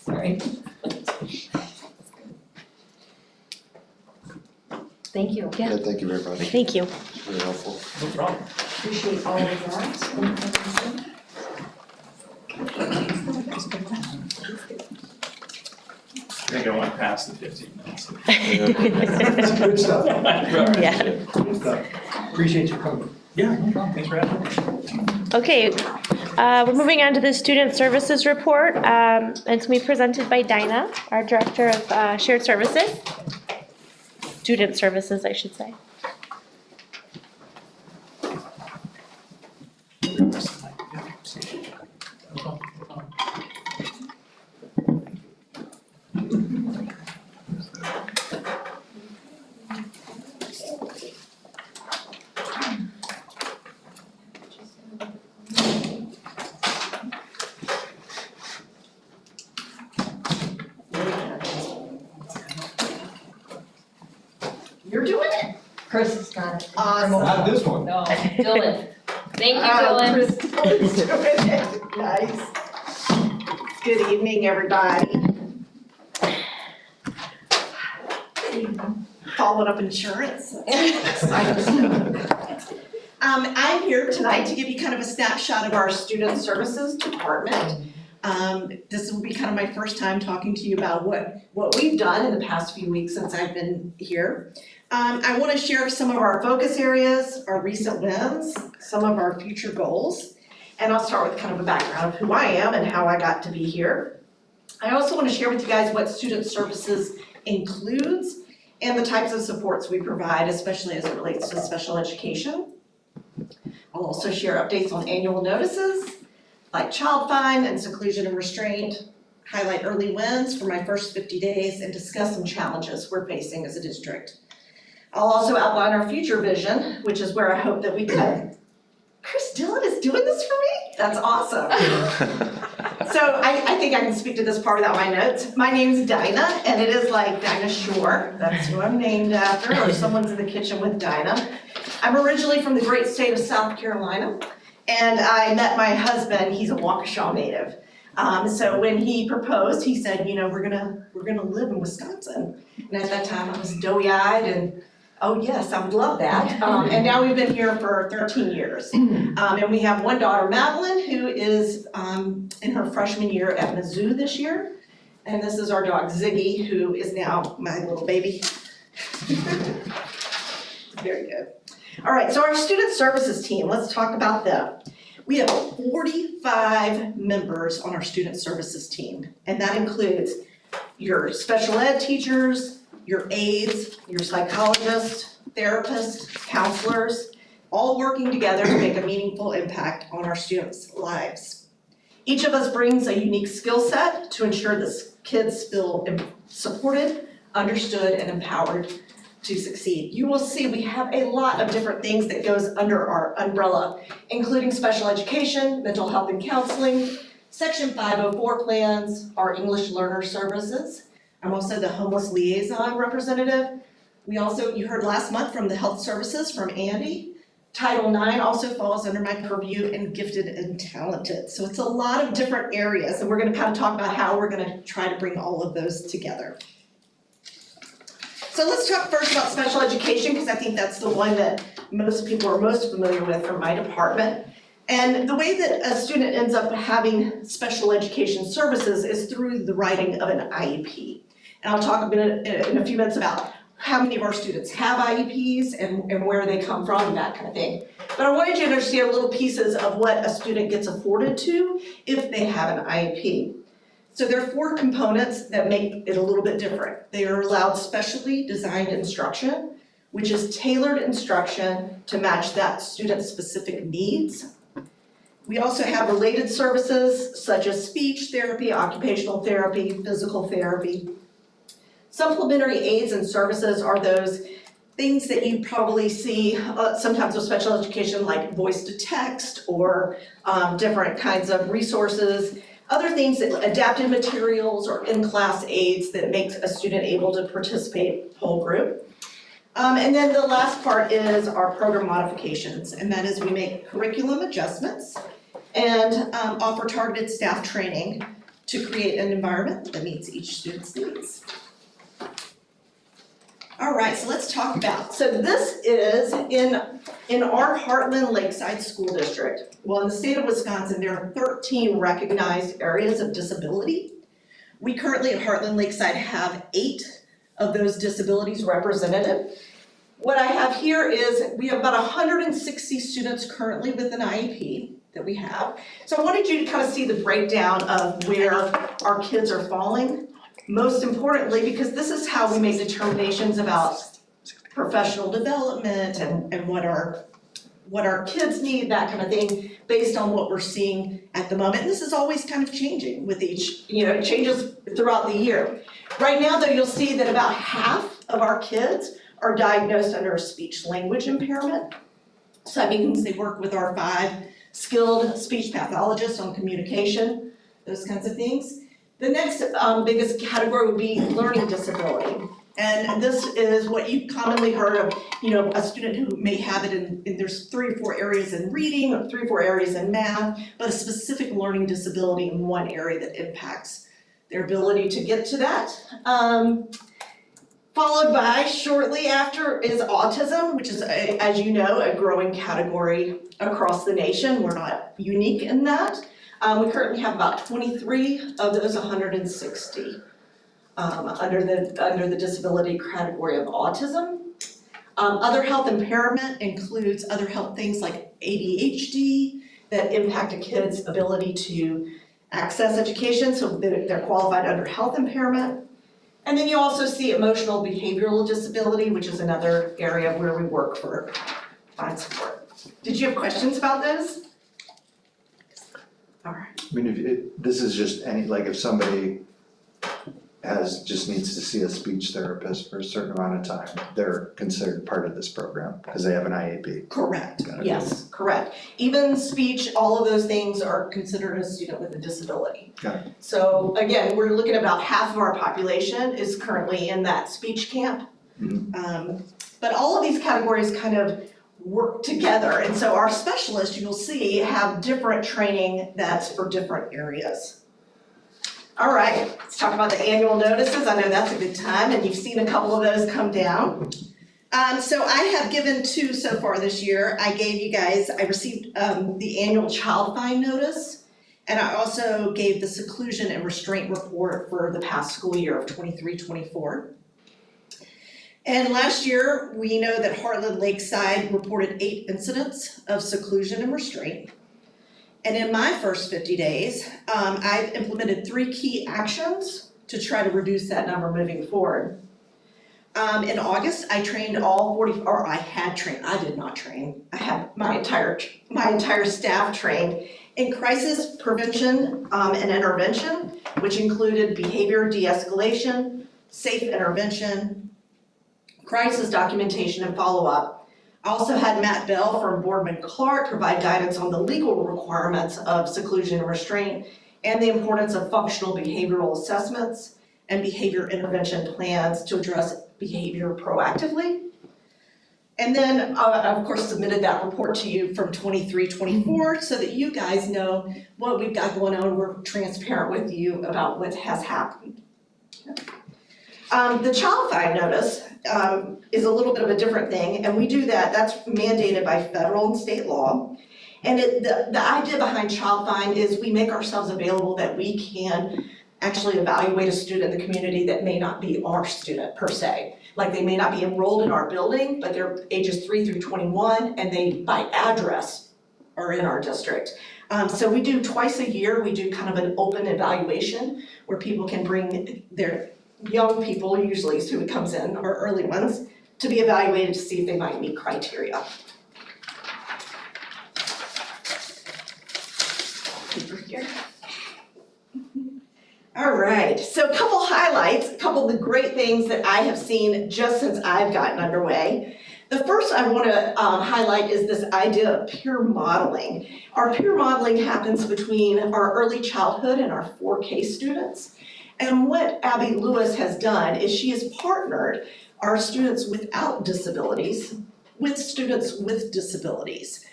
Sorry. Thank you. Yeah. Thank you very much. Thank you. Very helpful. No problem. Appreciate all of that. I think I went past the 15 minutes. Good stuff. Yeah. Good stuff. Appreciate you coming. Yeah, no problem, thanks for having me. Okay, we're moving on to the Student Services Report. It's going to be presented by Dinah, our Director of Shared Services. Student Services, I should say. You're doing it? Chris has got it. Not this one. No, Dylan. Thank you, Dylan. Chris is doing it. Nice. Good evening, everybody. Following up insurance. I'm here tonight to give you kind of a snapshot of our Student Services Department. This will be kind of my first time talking to you about what we've done in the past few weeks since I've been here. I want to share some of our focus areas, our recent wins, some of our future goals, and I'll start with kind of a background of who I am and how I got to be here. I also want to share with you guys what Student Services includes and the types of supports we provide, especially as it relates to special education. I'll also share updates on annual notices, like child fine and seclusion and restraint, highlight early wins for my first 50 days, and discuss some challenges we're facing as a district. I'll also outline our future vision, which is where I hope that we can. Chris Dillon is doing this for me? That's awesome. So I think I can speak to this part without my notes. My name's Dinah, and it is like Dinah Shore. That's who I'm named after, or someone's in the kitchen with Dinah. I'm originally from the great state of South Carolina, and I met my husband. He's a Waukesha native. So when he proposed, he said, we're gonna live in Wisconsin. And at that time, I was doughy-eyed and, oh yes, I would love that. And now we've been here for 13 years. And we have one daughter, Madeline, who is in her freshman year at Mizzou this year. And this is our dog, Ziggy, who is now my little baby. Very good. All right, so our student services team, let's talk about them. We have 45 members on our student services team, and that includes your special ed teachers, your aides, your psychologists, therapists, counselors, all working together to make a meaningful impact on our students' lives. Each of us brings a unique skill set to ensure that kids feel supported, understood, and empowered to succeed. You will see we have a lot of different things that goes under our umbrella, including special education, mental health and counseling, Section 504 plans, our English learner services. I'm also the homeless liaison representative. You heard last month from the health services from Andy. Title IX also falls under my purview, and gifted and talented. So it's a lot of different areas, and we're gonna kind of talk about how we're gonna try to bring all of those together. So let's talk first about special education, because I think that's the one that most people are most familiar with from my department. And the way that a student ends up having special education services is through the writing of an IEP. And I'll talk in a few minutes about how many of our students have IEPs and where they come from and that kind of thing. But I wanted you to understand little pieces of what a student gets afforded to if they have an IEP. So there are 4 components that make it a little bit different. They are allowed specially designed instruction, which is tailored instruction to match that student's specific needs. We also have related services such as speech therapy, occupational therapy, physical therapy. Supplementary aids and services are those things that you probably see sometimes with special education, like voice to text or different kinds of resources. Other things, adapted materials or in-class aids that makes a student able to participate whole group. And then the last part is our program modifications, and that is we make curriculum adjustments and offer targeted staff training to create an environment that meets each student's needs. All right, so let's talk about, so this is in our Hartland-Lakeside School District. Well, in the state of Wisconsin, there are 13 recognized areas of disability. We currently at Hartland-Lakeside have 8 of those disabilities represented. What I have here is we have about 160 students currently with an IEP that we have. So I wanted you to kind of see the breakdown of where our kids are falling. Most importantly, because this is how we make determinations about professional development and what our kids need, that kind of thing, based on what we're seeing at the moment. And this is always kind of changing with each, it changes throughout the year. Right now, though, you'll see that about half of our kids are diagnosed under a speech language impairment. So that means they work with our 5 skilled speech pathologists on communication, those kinds of things. The next biggest category would be learning disability. And this is what you commonly heard of, a student who may have it in there's 3 or 4 areas in reading, or 3 or 4 areas in math, but a specific learning disability in one area that impacts their ability to get to that. Followed by, shortly after, is autism, which is, as you know, a growing category across the nation. We're not unique in that. We currently have about 23 of those 160 under the disability category of autism. Other health impairment includes other health things like ADHD that impact a kid's ability to access education, so they're qualified under health impairment. And then you also see emotional behavioral disability, which is another area where we work for fine support. Did you have questions about those? All right. I mean, this is just if somebody just needs to see a speech therapist for a certain amount of time, they're considered part of this program because they have an IEP. Correct, Got it. yes, correct. Even speech, all of those things are considered a student with a disability. Got it. So again, we're looking at about half of our population is currently in that speech camp. Mm-hmm. But all of these categories kind of work together, and so our specialists, you'll see, have different training that's for different areas. All right, let's talk about the annual notices. I know that's a good time, and you've seen a couple of those come down. So I have given 2 so far this year. I received the annual child fine notice, and I also gave the seclusion and restraint report for the past school year of 23-24. And last year, we know that Hartland-Lakeside reported 8 incidents of seclusion and restraint. And in my first 50 days, I've implemented 3 key actions to try to reduce that number moving forward. In August, I trained all 40, or I had trained, I did not train. I had my entire staff trained in crisis prevention and intervention, which included behavior de-escalation, safe intervention, crisis documentation and follow-up. I also had Matt Bell from Boardman Clark provide guidance on the legal requirements of seclusion and restraint and the importance of functional behavioral assessments and behavior intervention plans to address behavior proactively. And then I, of course, submitted that report to you from 23-24 so that you guys know what we've got going on. We're transparent with you about what has happened. The child find notice is a little bit of a different thing, and we do that, that's mandated by federal and state law. And the idea behind child find is we make ourselves available that we can actually evaluate a student in the community that may not be our student per se. Like they may not be enrolled in our building, but they're ages 3 through 21 and they, by address, are in our district. So we do twice a year, we do kind of an open evaluation where people can bring their young people, usually is who it comes in, or early ones, to be evaluated to see if they might meet criteria. Over here. All right, so a couple highlights, a couple of the great things that I have seen just since I've gotten underway. The first I want to highlight is this idea of peer modeling. Our peer modeling happens between our early childhood and our 4K students. And what Abby Lewis has done is she has partnered our students without disabilities with students with disabilities.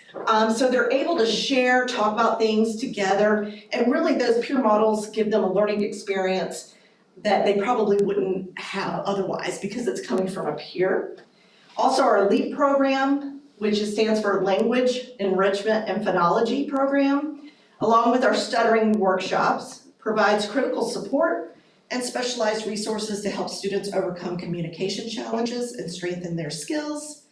So they're able to share, talk about things together, and really those peer models give them a learning experience that they probably wouldn't have otherwise because it's coming from a peer. Also our LEAP program, which stands for Language Enrichment and Phonology program, along with our stuttering workshops, provides critical support and specialized resources to help students overcome communication challenges and strengthen their skills.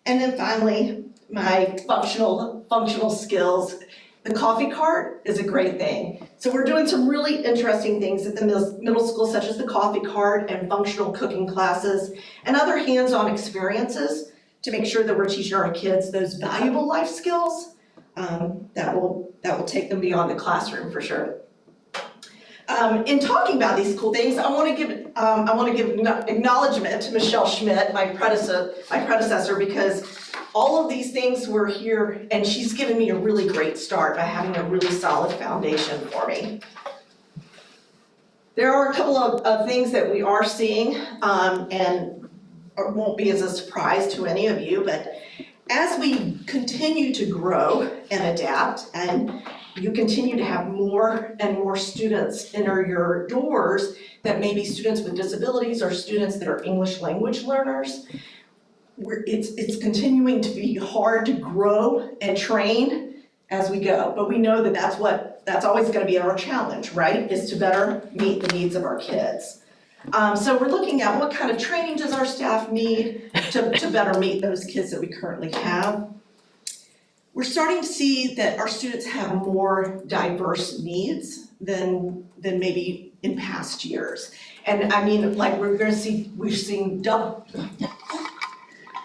And then finally, my functional skills. The coffee cart is a great thing. So we're doing some really interesting things at the middle school, such as the coffee cart and functional cooking classes and other hands-on experiences to make sure that we're teaching our kids those valuable life skills that will take them beyond the classroom for sure. In talking about these cool things, I want to give acknowledgement to Michelle Schmidt, my predecessor, because all of these things were here, and she's given me a really great start by having a really solid foundation for me. There are a couple of things that we are seeing, and won't be as a surprise to any of you, but as we continue to grow and adapt, and you continue to have more and more students enter your doors that may be students with disabilities or students that are English language learners, it's continuing to be hard to grow and train as we go. But we know that that's always going to be our challenge, right? Is to better meet the needs of our kids. So we're looking at what kind of training does our staff need to better meet those kids that we currently have. We're starting to see that our students have more diverse needs than maybe in past years. And I mean, like we're seeing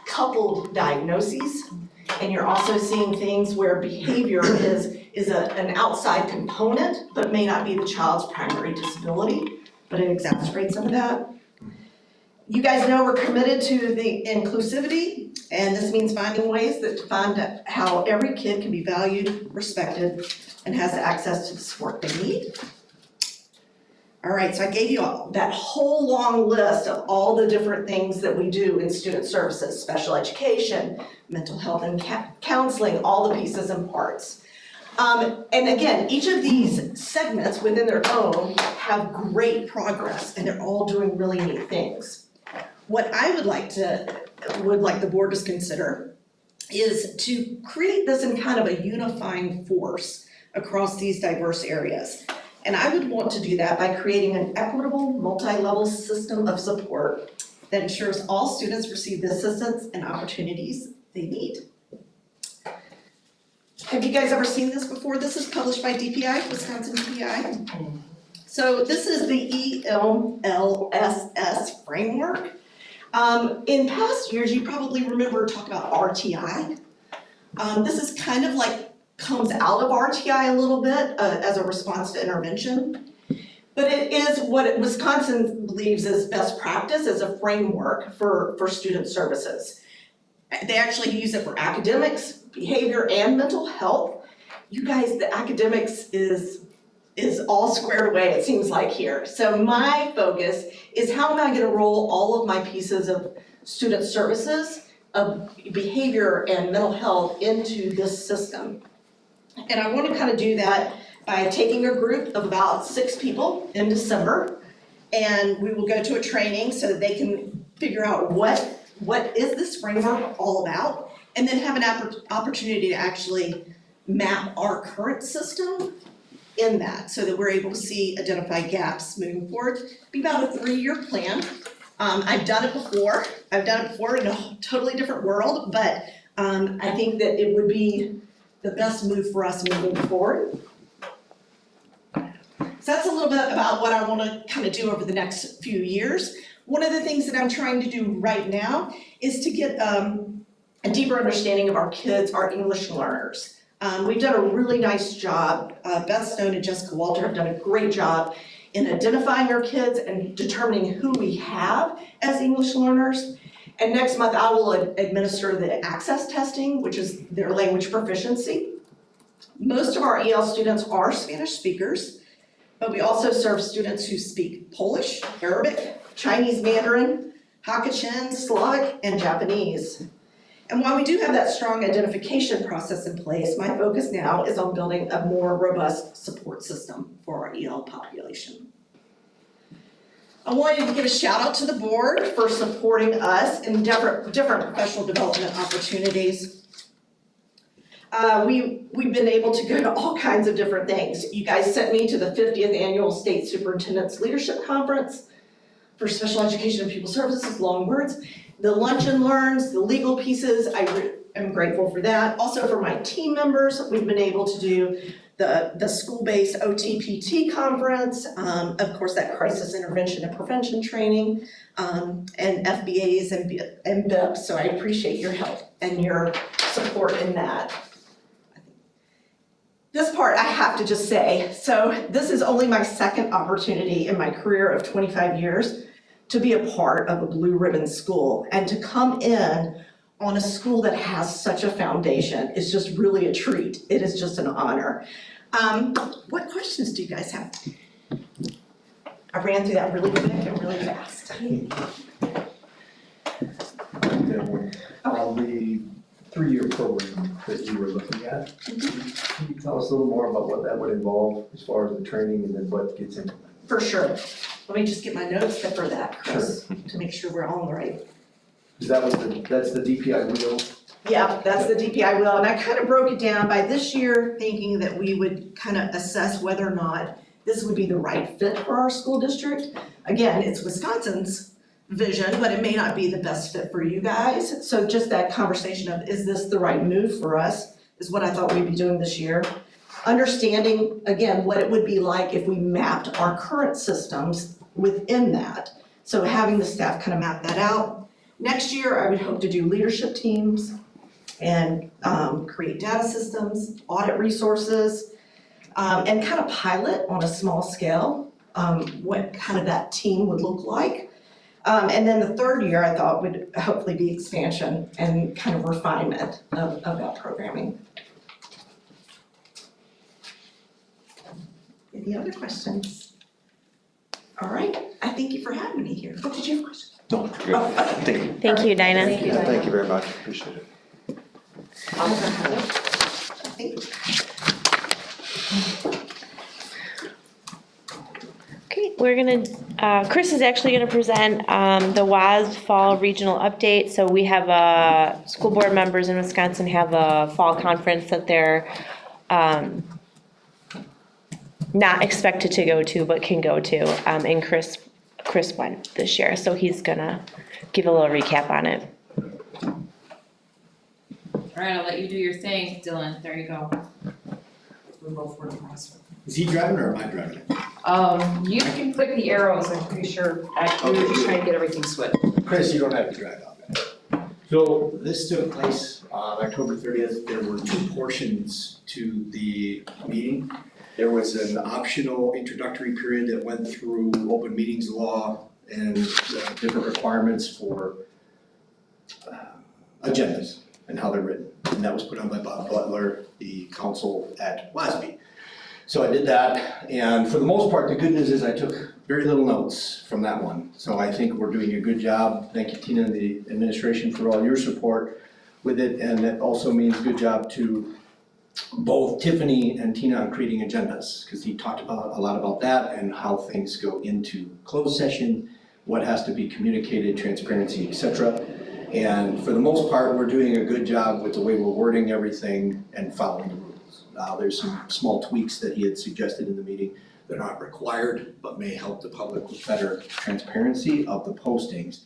coupled diagnoses, and you're also seeing things where behavior is an outside component, but may not be the child's primary disability, but it exacerbates some of that. You guys know we're committed to the inclusivity, and this means finding ways to find how every kid can be valued, respected, and has access to the support they need. All right, so I gave you all that whole long list of all the different things that we do in student services, special education, mental health and counseling, all the pieces and parts. And again, each of these segments within their own have great progress, and they're all doing really neat things. What I would like the board to consider is to create this in kind of a unifying force across these diverse areas. And I would want to do that by creating an equitable, multi-level system of support that ensures all students receive the assistance and opportunities they need. Have you guys ever seen this before? This is published by DPI, Wisconsin DPI. So this is the ELSS framework. In past years, you probably remember talking about RTI. This is kind of like comes out of RTI a little bit as a response to intervention. But it is what Wisconsin believes is best practice as a framework for student services. They actually use it for academics, behavior, and mental health. You guys, the academics is all squared away, it seems like here. So my focus is how am I gonna roll all of my pieces of student services, of behavior and mental health into this system. And I wanna kind of do that by taking a group of about 6 people in December, and we will go to a training so that they can figure out what is this framework all about, and then have an opportunity to actually map our current system in that, so that we're able to identify gaps moving forward. Be about a 3-year plan. I've done it before in a totally different world, but I think that it would be the best move for us moving forward. So that's a little bit about what I want to kind of do over the next few years. One of the things that I'm trying to do right now is to get a deeper understanding of our kids, our English learners. We've done a really nice job. Beth Stone and Jessica Walter have done a great job in identifying our kids and determining who we have as English learners. And next month I will administer the access testing, which is their language proficiency. Most of our EL students are Spanish speakers, but we also serve students who speak Polish, Arabic, Chinese Mandarin, Hakachin, Slavic, and Japanese. And while we do have that strong identification process in place, my focus now is on building a more robust support system for our EL population. I wanted to give a shout out to the board for supporting us in different professional development opportunities. We've been able to go to all kinds of different things. You guys sent me to the 50th Annual State Superintendent's Leadership Conference for Special Education and Pupil Services, long words. The Lunch and Learns, the legal pieces, I'm grateful for that. Also for my team members, we've been able to do the school-based OTPT conference, of course that crisis intervention and prevention training, and FBAs and BIPs, so I appreciate your help and your support in that. This part I have to just say, so this is only my second opportunity in my career of 25 years to be a part of a blue ribbon school, and to come in on a school that has such a foundation is just really a treat. It is just an honor. What questions do you guys have? I ran through that really quick and really fast. On the 3-year program that you were looking at, can you tell us a little more about what that would involve as far as the training and then what gets implemented? For sure. Let me just get my notes for that, Chris, to make sure we're all on the right. That's the DPI wheel? Yeah, that's the DPI wheel, and I kind of broke it down by this year, thinking that we would kind of assess whether or not this would be the right fit for our school district. Again, it's Wisconsin's vision, but it may not be the best fit for you guys. So just that conversation of, is this the right move for us, is what I thought we'd be doing this year. Understanding, again, what it would be like if we mapped our current systems within that. So having the staff kind of map that out. Next year, I would hope to do leadership teams and create data systems, audit resources, and kind of pilot on a small scale what kind of that team would look like. And then the third year, I thought would hopefully be expansion and kind of refinement of that programming. Any other questions? All right, I thank you for having me here. Oh, did you have a question? No, good. Thank you. Thank you, Dinah. Thank you. Yeah, thank you very much, appreciate it. Thank you. Okay, we're gonna, Chris is actually gonna present the WAS Fall Regional Update. So we have school board members in Wisconsin have a fall conference that they're not expected to go to, but can go to, and Chris went this year, so he's gonna give a little recap on it. All right, I'll let you do your thing, Dylan. There you go. We'll both work across. Is he driving or am I driving it? You can click the arrows, I'm pretty sure, we were just trying to get everything switched. Chris, you don't have to drive on that. So this took place on October 30th. There were two portions to the meeting. There was an optional introductory period that went through open meetings law and different requirements for agendas and how they're written. And that was put on by Bob Butler, the counsel at WASB. So I did that, and for the most part, the good news is I took very little notes from that one. So I think we're doing a good job. Thank you, Tina, and the administration for all your support with it. And it also means good job to both Tiffany and Tina on creating agendas, because he talked about a lot about that and how things go into closed session, what has to be communicated, transparency, etc. And for the most part, we're doing a good job with the way we're wording everything and following the rules. There's some small tweaks that he had suggested in the meeting that aren't required, but may help the public with better transparency of the postings.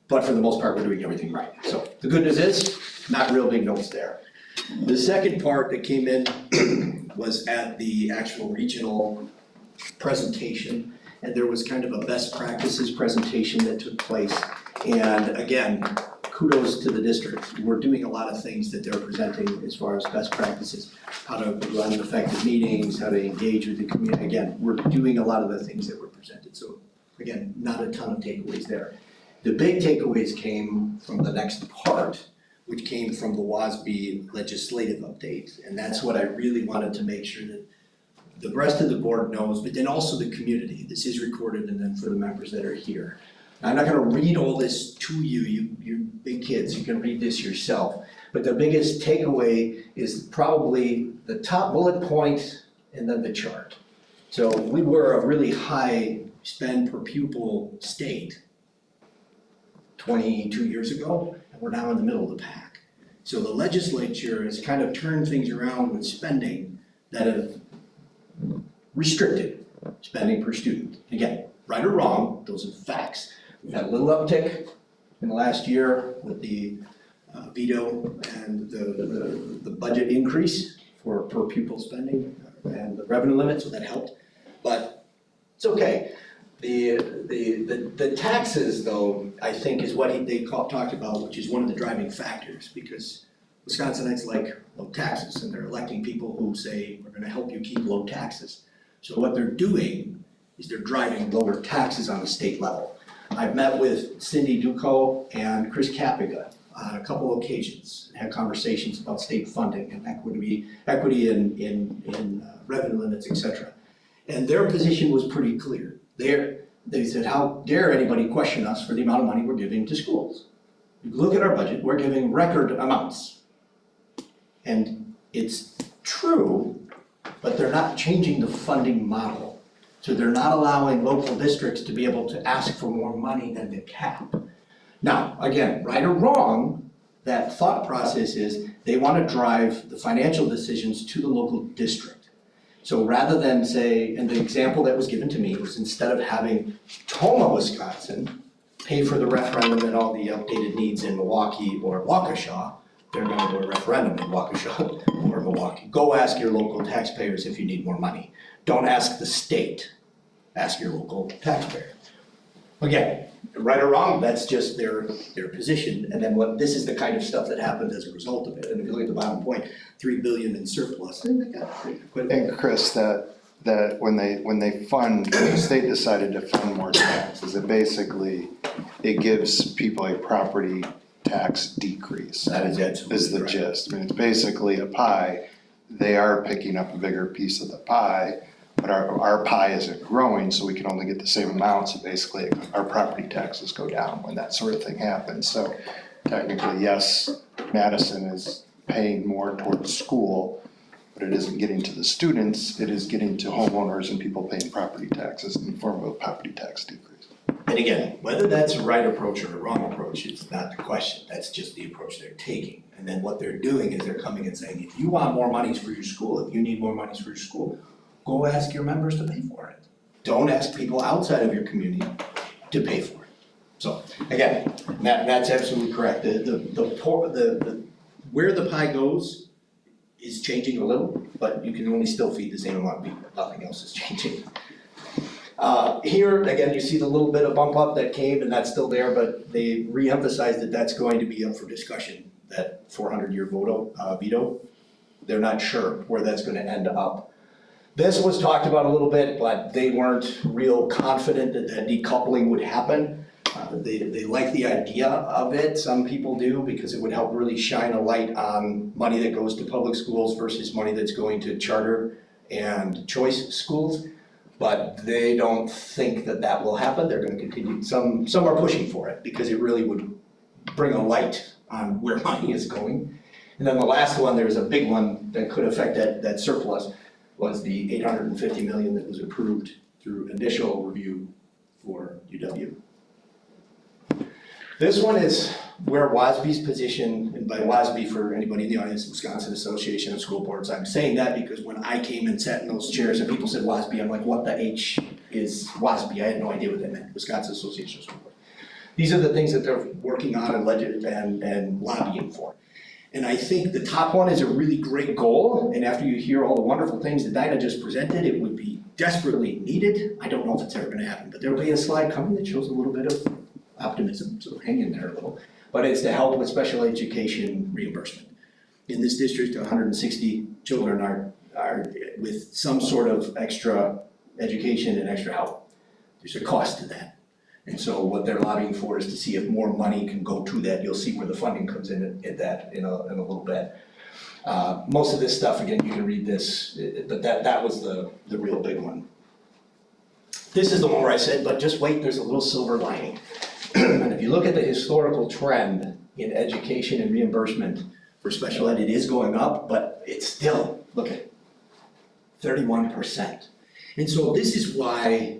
But for the most part, we're doing everything right. So the good news is, not real big notes there. The second part that came in was at the actual regional presentation, and there was kind of a best practices presentation that took place. And again, kudos to the district. We're doing a lot of things that they're presenting as far as best practices, how to run effective meetings, how to engage with the community. Again, we're doing a lot of the things that were presented. So again, not a ton of takeaways there. The big takeaways came from the next part, which came from the WASB legislative update. And that's what I really wanted to make sure that the rest of the board knows, but then also the community. This is recorded, and then for the members that are here. I'm not gonna read all this to you, you're big kids, you can read this yourself. But the biggest takeaway is probably the top bullet point and then the chart. So we were a really high spend per pupil state 22 years ago, and we're now in the middle of the pack. So the legislature has kind of turned things around with spending that have restricted spending per student. Again, right or wrong, those are facts. We've had a little uptick in the last year with the veto and the budget increase for per pupil spending and the revenue limit, so that helped. But it's okay. The taxes, though, I think is what they talked about, which is one of the driving factors, because Wisconsinites like low taxes, and they're electing people who say, we're gonna help you keep low taxes. So what they're doing is they're driving lower taxes on the state level. I've met with Cindy Duco and Chris Capiga on a couple of occasions, had conversations about state funding and equity in revenue limits, etc. And their position was pretty clear. They said, how dare anybody question us for the amount of money we're giving to schools? If you look at our budget, we're giving record amounts. And it's true, but they're not changing the funding model. So they're not allowing local districts to be able to ask for more money than the cap. Now, again, right or wrong, that thought process is they want to drive the financial decisions to the local district. So rather than say, and the example that was given to me was instead of having Toma, Wisconsin, pay for the referendum and all the updated needs in Milwaukee or Waukesha, they're going to do a referendum in Waukesha or Milwaukee. Go ask your local taxpayers if you need more money. Don't ask the state, ask your local taxpayer. Again, right or wrong, that's just their position. And then this is the kind of stuff that happened as a result of it. And if you look at the bottom point, $3 billion in surplus, and they got quite. And Chris, that when the state decided to fund more taxes, it gives people a property tax decrease. That is absolutely is the correct. gist. I mean, it's basically a pie. They are picking up a bigger piece of the pie, but our pie isn't growing, so we can only get the same amount. So basically, our property taxes go down when that sort of thing happens. So technically, yes, Madison is paying more towards school, but it isn't getting to the students. It is getting to homeowners and people paying property taxes in the form of a property tax decrease. And again, whether that's a right approach or a wrong approach, it's not the question. That's just the approach they're taking. And then what they're doing is they're coming and saying, if you want more monies for your school, if you need more monies for your school, go ask your members to pay for it. Don't ask people outside of your community to pay for it. So again, Matt's absolutely correct. Where the pie goes is changing a little, but you can only still feed the same amount of people, nothing else is changing. Here, again, you see the little bit of bump up that came, and that's still there, but they re-emphasized that that's going to be up for discussion, that 400-year veto. They're not sure where that's gonna end up. This was talked about a little bit, but they weren't real confident that that decoupling would happen. They like the idea of it, some people do, because it would help really shine a light on money that goes to public schools versus money that's going to charter and choice schools. But they don't think that that will happen. They're gonna continue, some are pushing for it because it really would bring a light on where money is going. And then the last one, there's a big one that could affect that surplus, was the 850 million that was approved through initial review for UW. This one is where WASB's position, and by WASB for anybody in the audience, Wisconsin Association of School Boards, I'm saying that because when I came and sat in those chairs and people said WASB, I'm like, what the H is WASB? I had no idea what that meant, Wisconsin Association of School Boards. These are the things that they're working on and lobbying for. And I think the top one is a really great goal, and after you hear all the wonderful things that Dinah just presented, it would be desperately needed. I don't know if it's ever gonna happen, but there'll be a slide coming that shows a little bit of optimism, so hang in there a little. But it's to help with special education reimbursement. In this district, 160 children are with some sort of extra education and extra help. There's a cost to that. And so what they're lobbying for is to see if more money can go to that. You'll see where the funding comes in at that in a little bit. Most of this stuff, again, you can read this, but that was the real big one. This is the one where I said, but just wait, there's a little silver lining. And if you look at the historical trend in education and reimbursement for special ed, it is going up, but it's still, look at 31%. And so this is why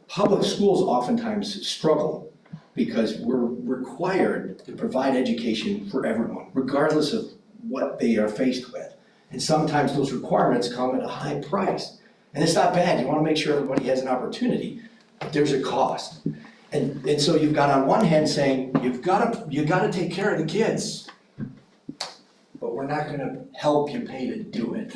public schools oftentimes struggle, because we're required to provide education for everyone, regardless of what they are faced with. And sometimes those requirements come at a high price. And it's not bad, you wanna make sure everybody has an opportunity, but there's a cost. And so you've got on one hand saying, you gotta take care of the kids, but we're not gonna help you pay to do it.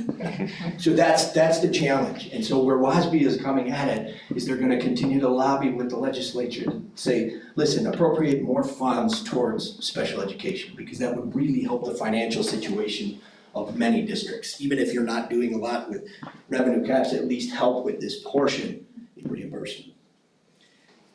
So that's the challenge. And so where WASB is coming at it is they're gonna continue to lobby with the legislature to say, listen, appropriate more funds towards special education, because that would really help the financial situation of many districts. Even if you're not doing a lot with revenue caps, at least help with this portion in reimbursement.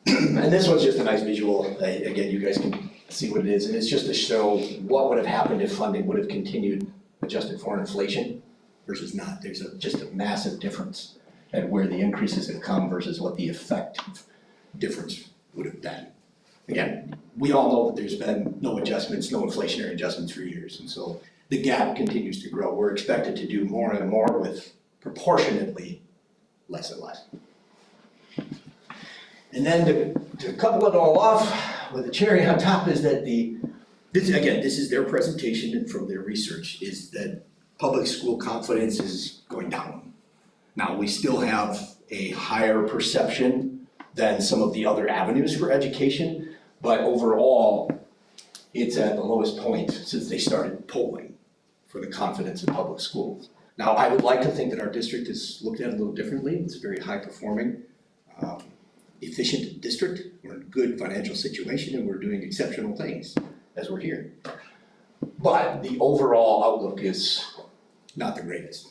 And this one's just a nice visual. Again, you guys can see what it is, and it's just to show what would have happened if funding would have continued adjusted for inflation versus not. There's just a massive difference at where the increases have come versus what the effective difference would have been. Again, we all know that there's been no adjustments, no inflationary adjustments for years, and so the gap continues to grow. We're expected to do more and more with proportionately less and less. And then to couple it all off with a cherry on top is that this is their presentation and from their research, is that public school confidence is going down. Now, we still have a higher perception than some of the other avenues for education, but overall, it's at the lowest point since they started polling for the confidence in public schools. Now, I would like to think that our district is looked at a little differently. It's a very high performing, efficient district. We're in a good financial situation and we're doing exceptional things as we're here. But the overall outlook is not the greatest.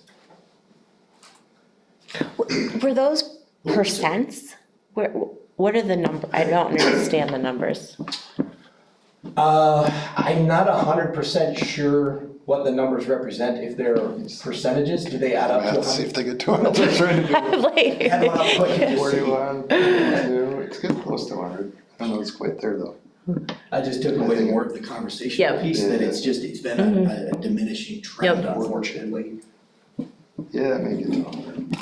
Were those percents? What are the numbers? I don't understand the numbers. I'm not 100% sure what the numbers represent. If they're percentages, do they add up to 100? Let's see if they get to 100. They're trying to do Add them up quick and just see. 41, 42, it's getting close to 100. I don't know, it's quite there though. I just took away more of the conversational piece, that it's been a diminishing trend, unfortunately. Yeah, maybe it's 100.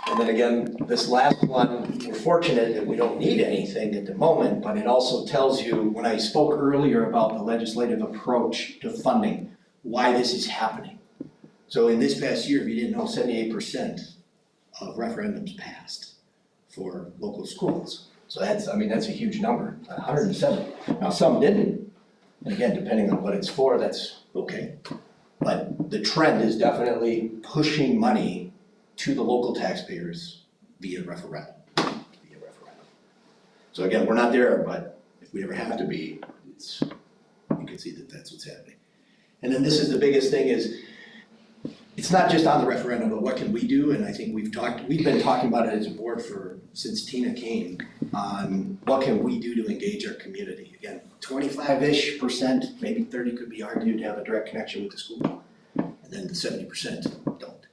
And then again, this last one, we're fortunate that we don't need anything at the moment, but it also tells you, when I spoke earlier about the legislative approach to funding, why this is happening. So in this past year, if you didn't know, 78% of referendums passed for local schools. So that's a huge number, 170. Now, some didn't, And again, depending on what it's for, that's okay. But the trend is definitely pushing money to the local taxpayers via referendum. So again, we're not there, but if we ever have to be, you can see that that's what's happening. And then this is the biggest thing is, it's not just on the referendum, but what can we do? And I think we've been talking about it as a board since Tina came, on what can we do to engage our community. Again, 25-ish%, maybe 30 could be argued to have a direct connection with the school. And then the 70% don't.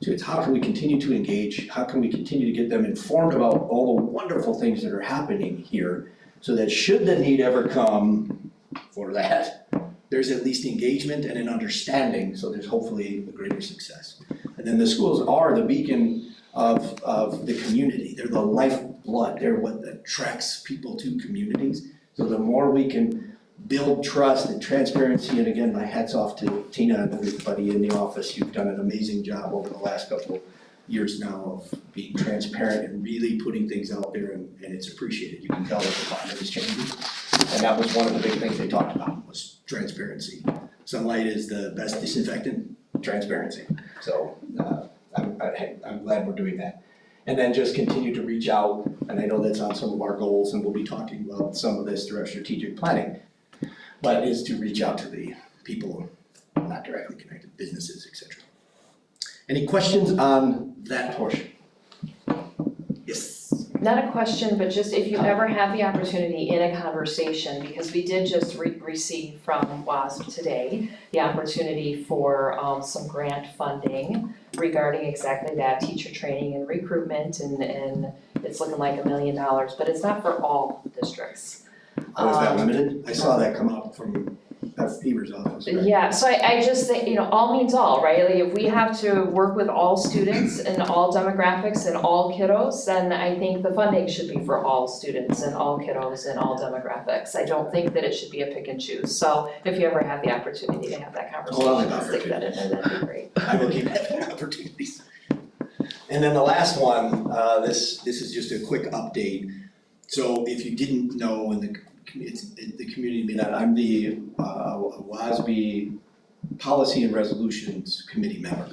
So it's how can we continue to engage? How can we continue to get them informed about all the wonderful things that are happening here, so that should the need ever come for that, there's at least engagement and an understanding, so there's hopefully a greater success. And then the schools are the beacon of the community. They're the lifeblood. They're what attracts people to communities. So the more we can build trust and transparency, and again, my hat's off to Tina and everybody in the office. You've done an amazing job over the last couple years now of being transparent and really putting things out there, and it's appreciated. You can tell that the climate is changing. And that was one of the big things they talked about, was transparency. Sunlight is the best disinfectant, transparency. So I'm glad we're doing that. And then just continue to reach out, and I know that's on some of our goals, and we'll be talking about some of this through our strategic planning, but is to reach out to the people not directly connected, businesses, etc. Any questions on that portion? Yes. Not a question, but just if you ever have the opportunity in a conversation, because we did just receive from WASP today, the opportunity for some grant funding regarding exactly that, teacher training and recruitment, and it's looking like $1 million, but it's not for all districts. Was that limited? I saw that come up from Beaver's office, right? Yeah, so I just think, all means all, right? Like if we have to work with all students and all demographics and all kiddos, then I think the funding should be for all students and all kiddos and all demographics. I don't think that it should be a pick and choose. So if you ever have the opportunity to have that conversation, stick that in there, that'd be great. I will keep having opportunities. And then the last one, this is just a quick update. So if you didn't know, the community may not, I'm the WASB Policy and Resolutions Committee member.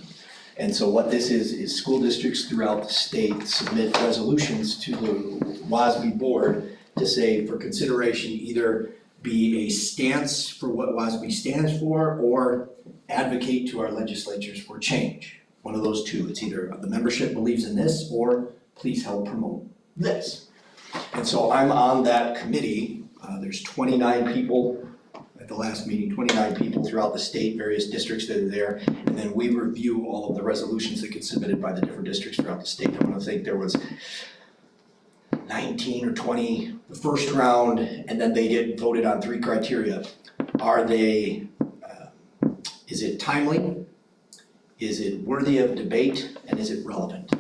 And so what this is school districts throughout the state submit resolutions to the WASB board to say, for consideration, either be a stance for what WASB stands for, or advocate to our legislatures for change. One of those two. It's either the membership believes in this, or please help promote this. And so I'm on that committee. There's 29 people at the last meeting, 29 people throughout the state, various districts that are there. And then we review all of the resolutions that get submitted by the different districts throughout the state. I want to think there was 19 or 20 the first round, and then they get voted on 3 criteria. Are they, is it timely? Is it worthy of debate? And is it relevant?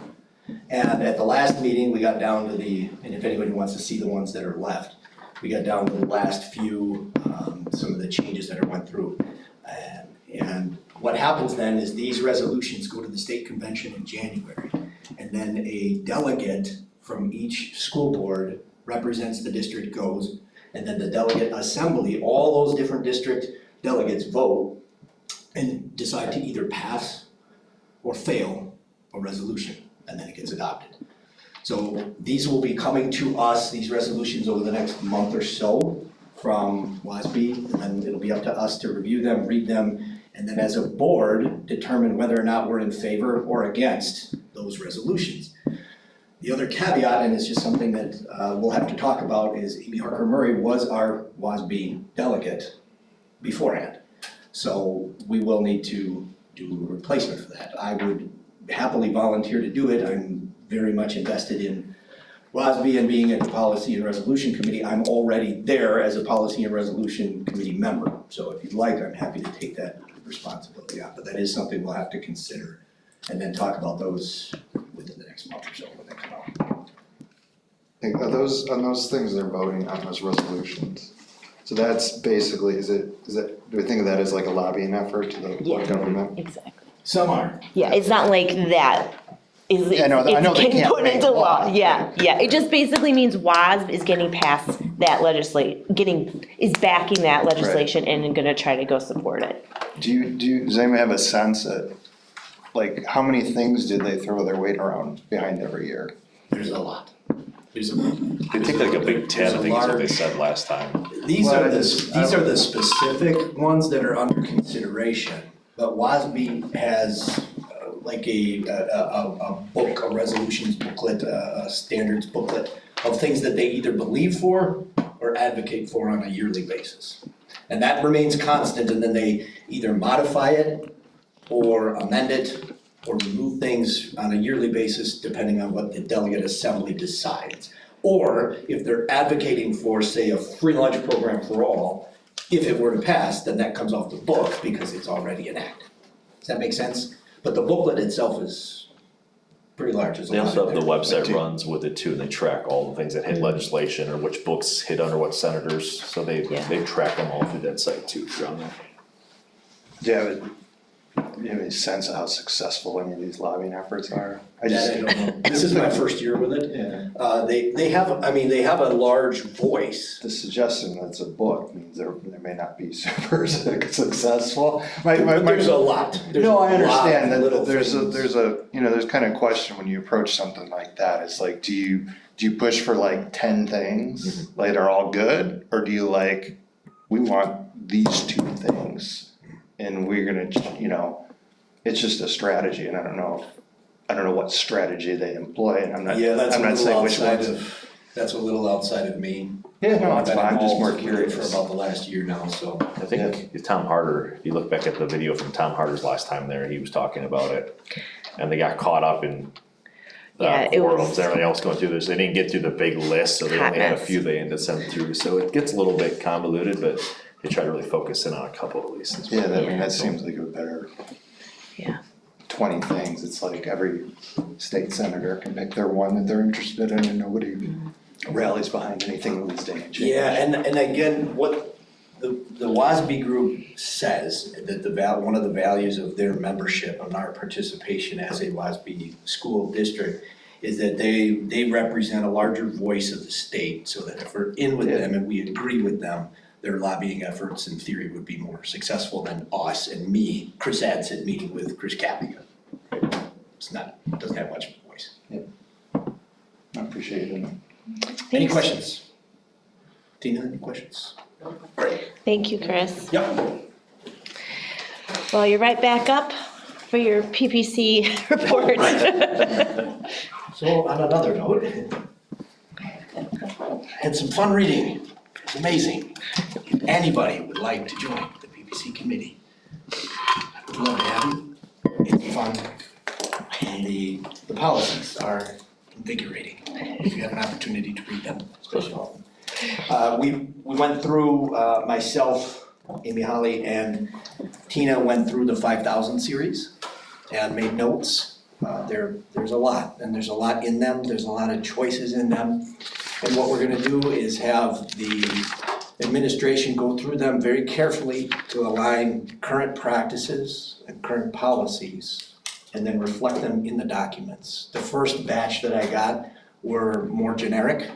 And at the last meeting, we got down to and if anybody wants to see the ones that are left, we got down to the last few, some of the changes that are went through. And what happens then is these resolutions go to the state convention in January. And then a delegate from each school board represents the district, goes, and then the delegate assembly, all those different district delegates vote and decide to either pass or fail a resolution, and then it gets adopted. So these will be coming to us, these resolutions, over the next month or so from WASB, and then it'll be up to us to review them, read them, and then as a board, determine whether or not we're in favor or against those resolutions. The other caveat, and it's just something that we'll have to talk about, is Amy Harker Murray was our WASB delegate beforehand. So we will need to do a replacement for that. I would happily volunteer to do it. I'm very much invested in WASB and being at the Policy and Resolution Committee. I'm already there as a Policy and Resolution Committee member. So if you'd like, I'm happy to take that responsibility on. But that is something we'll have to consider and then talk about those within the next month or so when they come out. On those things they're voting on, those resolutions. So that's basically, do we think of that as like a lobbying effort to the government? Exactly. Some are. Yeah, it's not like that. I know they can't put make into law. law. Yeah. It just basically means WASB is getting past that is backing that legislation and gonna try to go support it. Does anyone have a sense that, like, how many things did they throw their weight around behind every year? There's a lot. They take like a big 10, I think is what they said last time. These are the specific ones that are under consideration, but WASB has like a book, a resolutions booklet, a standards booklet of things that they either believe for or advocate for on a yearly basis. And that remains constant, and then they either modify it or amend it or remove things on a yearly basis depending on what the delegate assembly decides. Or if they're advocating for, say, a free lunch program for all, if it were to pass, then that comes off the book because it's already enacted. Does that make sense? But the booklet itself is pretty large. There's a They lot also in have the there. website runs with it too, and they track all the things that hit legislation or which books hit under what senators, so they track them all through that site too, John. Do you have any sense of how successful any of these lobbying efforts are? I don't know. This is my first year with it. Yeah. They have a large voice. The suggestion that it's a book means there may not be super successful. There's a lot. No, I understand that little there's things. there's kind of question when you approach something like that. It's like, do you push for like 10 things that are all good? Or do you like, we want these 2 things and we're gonna, it's just a strategy, and I don't know what strategy they employ, and I'm not saying which ones. That's a little outside of me. Yeah, no, it's I've been fine, I'm just more involved with it curious. for about the last year now, so. I think Tom Harder, if you look back at the video from Tom Harder's last time there, he was talking about it. And they got caught up in Yeah, it was- quorums and everything else going through this. They didn't get through the big list, so they Hot only had a mess. few they ended up sending through. So it gets a little bit convoluted, but they try to really focus in on a couple at least. That's what- That seems like a better. Yeah. 20 things, it's like every state senator can pick their one that they're interested in, and nobody rallies behind anything in this day and age. Yeah, and again, what the WASB group says, that one of the values of their membership and our participation as a WASB school district is that they represent a larger voice of the state, so that if we're in with them and we agree with them, their lobbying efforts in theory would be more successful than us and me, Chris Adsit, meeting with Chris Capia. Doesn't have much of a voice. I appreciate it. Any questions? Tina, any questions? Thank you, Chris. Yep. Well, you're right back up for your PPC report. So on another note, had some fun reading. It's amazing. If anybody would like to join the PPC committee, I would love to have you. It's fun. And the policies are invigorating, if you have an opportunity to read them, especially often. We went through, myself, Amy Holly, and Tina went through the 5,000 series and made notes. There's a lot, and there's a lot in them, there's a lot of choices in them. And what we're gonna do is have the administration go through them very carefully to align current practices and current policies, and then reflect them in the documents. The first batch that I got were more generic.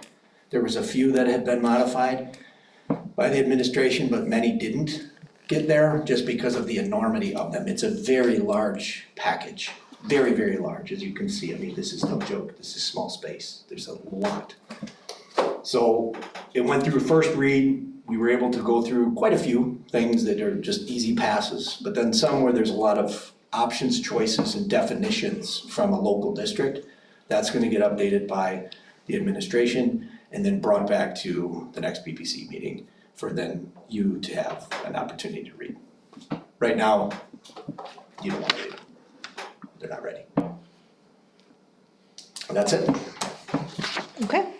There was a few that had been modified by the administration, but many didn't get there just because of the enormity of them. It's a very large package, very, very large, as you can see. I mean, this is no joke, this is small space, there's a lot. So it went through first read, we were able to go through quite a few things that are just easy passes, but then some where there's a lot of options, choices, and definitions from a local district. That's gonna get updated by the administration and then brought back to the next PPC meeting for then you to have an opportunity to read. Right now, you don't wanna read them. They're not ready. And that's it. Okay.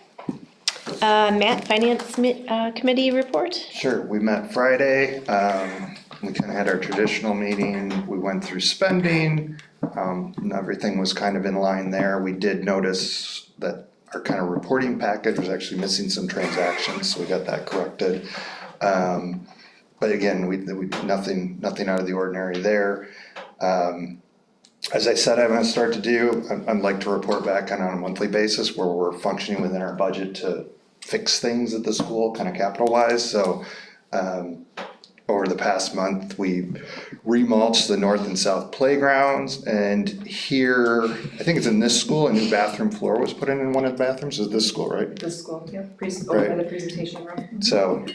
Matt, Finance Committee report? Sure, we met Friday, we kind of had our traditional meeting, we went through spending, and everything was kind of in line there. We did notice that our kind of reporting package was actually missing some transactions, so we got that corrected. But again, we nothing out of the ordinary there. As I said, I'm gonna start to do, I'd like to report back on a monthly basis where we're functioning within our budget to fix things at the school, kind of capital-wise, so, over the past month, we remulched the north and south playgrounds, and here, I think it's in this school, a new bathroom floor was put in one of the bathrooms, is this school, right? This school, yeah, over by the presentation room. So,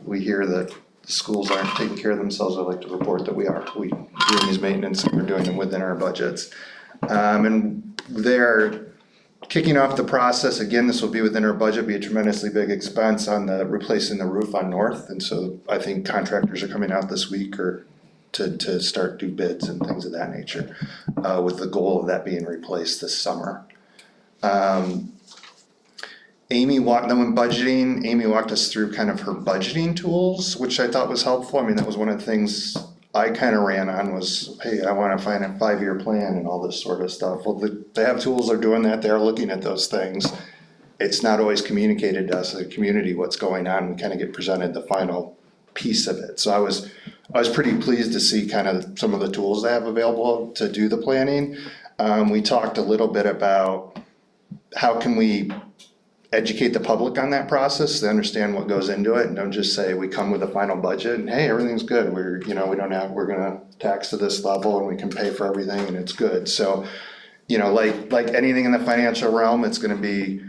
we hear that schools aren't taking care of themselves, I'd like to report that we are. We doing these maintenance, and we're doing them within our budgets. And they're kicking off the process, again, this will be within our budget, be a tremendously big expense on the replacing the roof on North. And so I think contractors are coming out this week or to start do bids and things of that nature, with the goal of that being replaced this summer. Amy walked us through kind of her budgeting tools, which I thought was helpful. I mean, that was one of the things I kind of ran on was, hey, I want to find a 5-year plan and all this sort of stuff. Well, they have tools, they're doing that, they're looking at those things. It's not always communicated to us as a community what's going on. We kind of get presented the final piece of it. So I was pretty pleased to see kind of some of the tools they have available to do the planning. We talked a little bit about how can we educate the public on that process, to understand what goes into it, and don't just say we come with a final budget and hey, everything's good. We're gonna tax to this level and we can pay for everything and it's good. So, like anything in the financial realm, it's gonna be,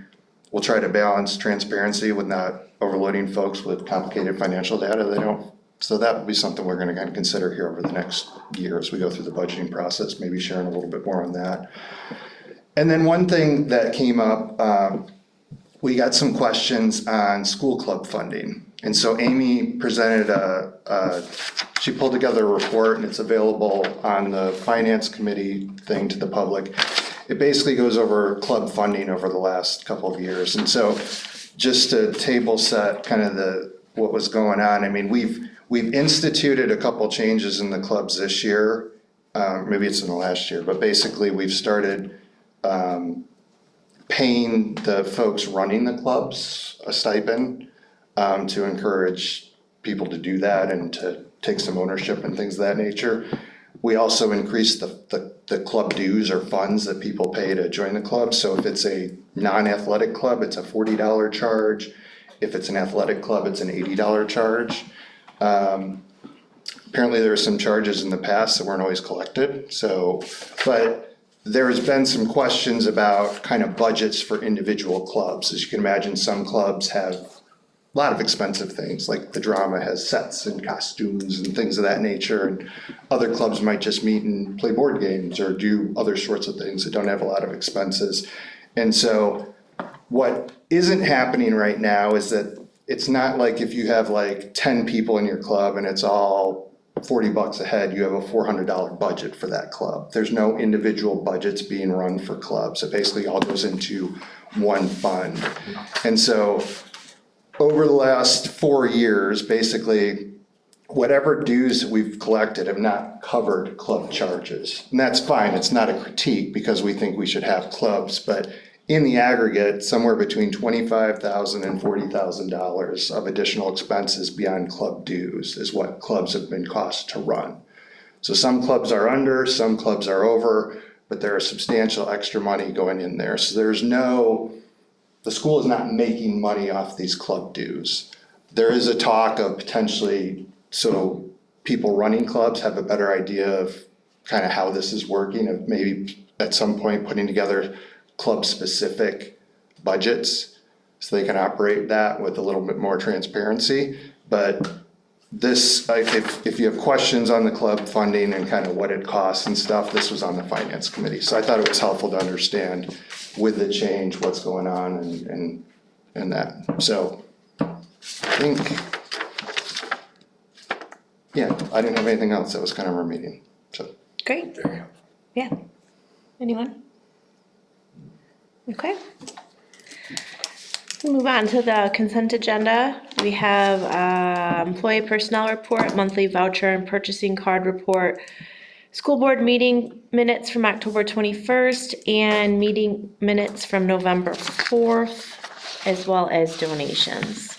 we'll try to balance transparency with not overloading folks with complicated financial data. So that would be something we're gonna kind of consider here over the next year as we go through the budgeting process, maybe sharing a little bit more on that. And then one thing that came up, we got some questions on school club funding. And so Amy presented she pulled together a report, and it's available on the finance committee thing to the public. It basically goes over club funding over the last couple of years. And so just to table set kind of what was going on, I mean, we've instituted a couple changes in the clubs this year. Maybe it's in the last year, but basically we've started paying the folks running the clubs a stipend to encourage people to do that and to take some ownership and things of that nature. We also increased the club dues or funds that people pay to join the club. So if it's a non-athletic club, it's a $40 charge. If it's an athletic club, it's an $80 charge. Apparently there were some charges in the past that weren't always collected. But there's been some questions about kind of budgets for individual clubs. As you can imagine, some clubs have a lot of expensive things, like the drama has sets and costumes and things of that nature. And other clubs might just meet and play board games or do other sorts of things that don't have a lot of expenses. And so what isn't happening right now is that it's not like if you have like 10 people in your club and it's all $40 a head, you have a $400 budget for that club. There's no individual budgets being run for clubs. It basically all goes into one fund. And so over the last 4 years, basically, whatever dues we've collected have not covered club charges. And that's fine, it's not a critique because we think we should have clubs, but in the aggregate, somewhere between $25,000 and $40,000 of additional expenses beyond club dues is what clubs have been cost to run. So some clubs are under, some clubs are over, but there is substantial extra money going in there. So the school is not making money off these club dues. There is a talk of potentially, so people running clubs have a better idea of kind of how this is working, of maybe at some point putting together club-specific budgets so they can operate that with a little bit more transparency. But this, if you have questions on the club funding and kind of what it costs and stuff, this was on the finance committee. So I thought it was helpful to understand with the change what's going on and that. So I think, yeah, I didn't have anything else. That was kind of our meeting, so. Great. Yeah. Anyone? Okay. Move on to the consent agenda. We have employee personnel report, monthly voucher and purchasing card report, school board meeting minutes from October 21st, and meeting minutes from November 4th, as well as donations.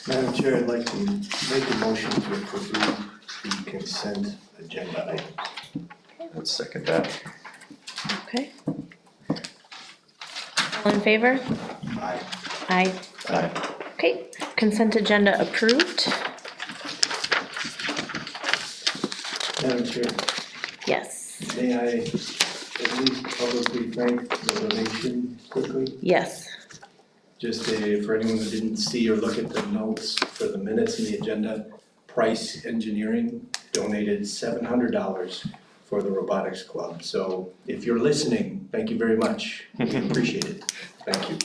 Madam Chair, I'd like to make a motion to approve the consent agenda items. Let's second that. Okay. All in favor? Aye. Aye. Okay, consent agenda approved? Madam Chair, Yes. may I at least publicly thank the donation quickly? Yes. Just for anyone who didn't see or look at the notes for the minutes in the agenda, Price Engineering donated $700 for the robotics club. So if you're listening, thank you very much. We appreciate it. Thank you.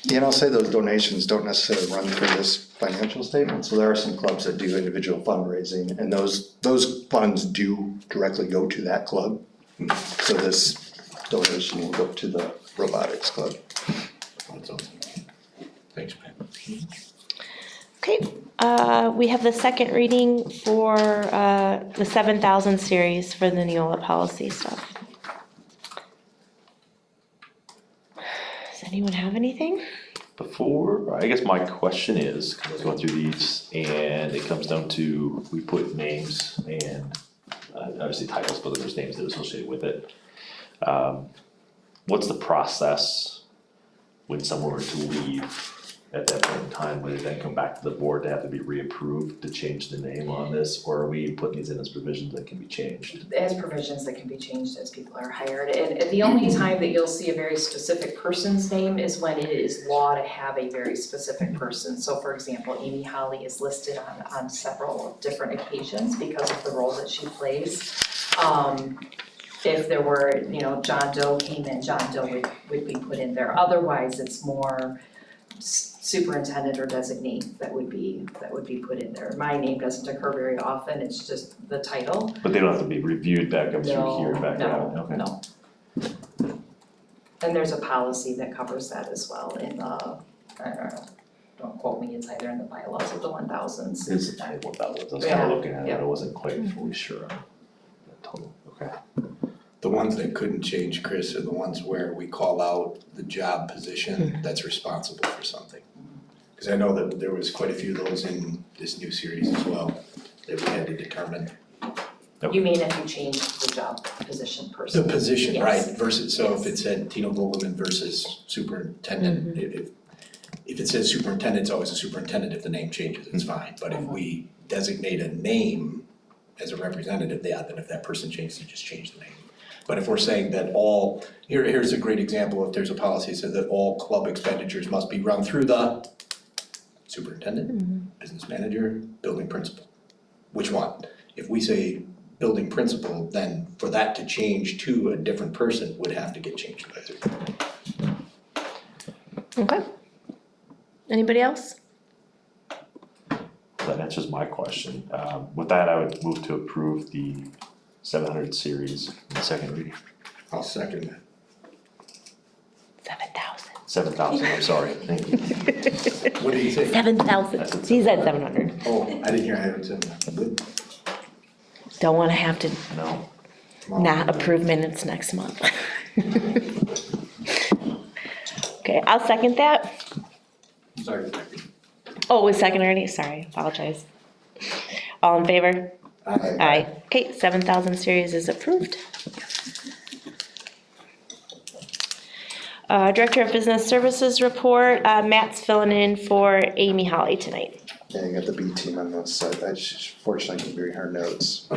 Yeah, and I'll say those donations don't necessarily run through this financial statement, so there are some clubs that do individual fundraising, and those funds do directly go to that club. So this donation will go to the robotics club. That's awesome. Thanks, Pat. Okay, we have the second reading for the 7,000 series for the Neola policy stuff. Does anyone have anything? Before, I guess my question is, I was going through these and it comes down to, we put names and obviously titles, but there's names that are associated with it. What's the process when someone were to leave at that point in time? Would it then come back to the board to have to be reapproved to change the name on this? Or are we putting these in as provisions that can be changed? As provisions that can be changed as people are hired. And the only time that you'll see a very specific person's name is when it is law to have a very specific person. So for example, Amy Holly is listed on several different occasions because of the role that she plays. If there were, John Doe came in, John Doe would be put in there. Otherwise, it's more superintendent or designee that would be put in there. My name doesn't occur very often, it's just the title. But they don't have to be reviewed back up through here and back out, okay? No. And there's a policy that covers that as well in the, I don't quote me, it's either in the bylaws or the 1000s. It's the 91,000, I was kind of looking at it, Yeah. I wasn't quite fully sure on the total, okay. The ones that couldn't change, Chris, are the ones where we call out the job position that's responsible for something. Because I know that there was quite a few of those in this new series as well, that we had to determine. You mean if you change the job position person? The position, Yes. right, versus, so if it said Tino Vogelman versus superintendent, if it says superintendent, it's always a superintendent, if the name changes, it's fine. But if we designate a name as a representative, then if that person changes, you just change the name. But if we're saying that here's a great example, if there's a policy that says that all club expenditures must be run through the superintendent, business manager, building principal. Which one? If we say building principal, then for that to change to a different person would have to get changed. Okay. Anybody else? That answers my question. With that, I would move to approve the 700 series in the second reading. I'll second that. 7,000. 7,000, I'm sorry, thank you. What did he say? 7,000. He said 700. Oh, I didn't hear, I heard 700. Don't want to have to No. not approve minutes next month. Okay, I'll second that. Sorry. Oh, it was second already? Sorry, apologize. All in favor? Aye. Okay, 7,000 series is approved. Director of Business Services report, Matt's filling in for Amy Holly tonight. Yeah, you got the B team on this side, I fortunately can read her notes.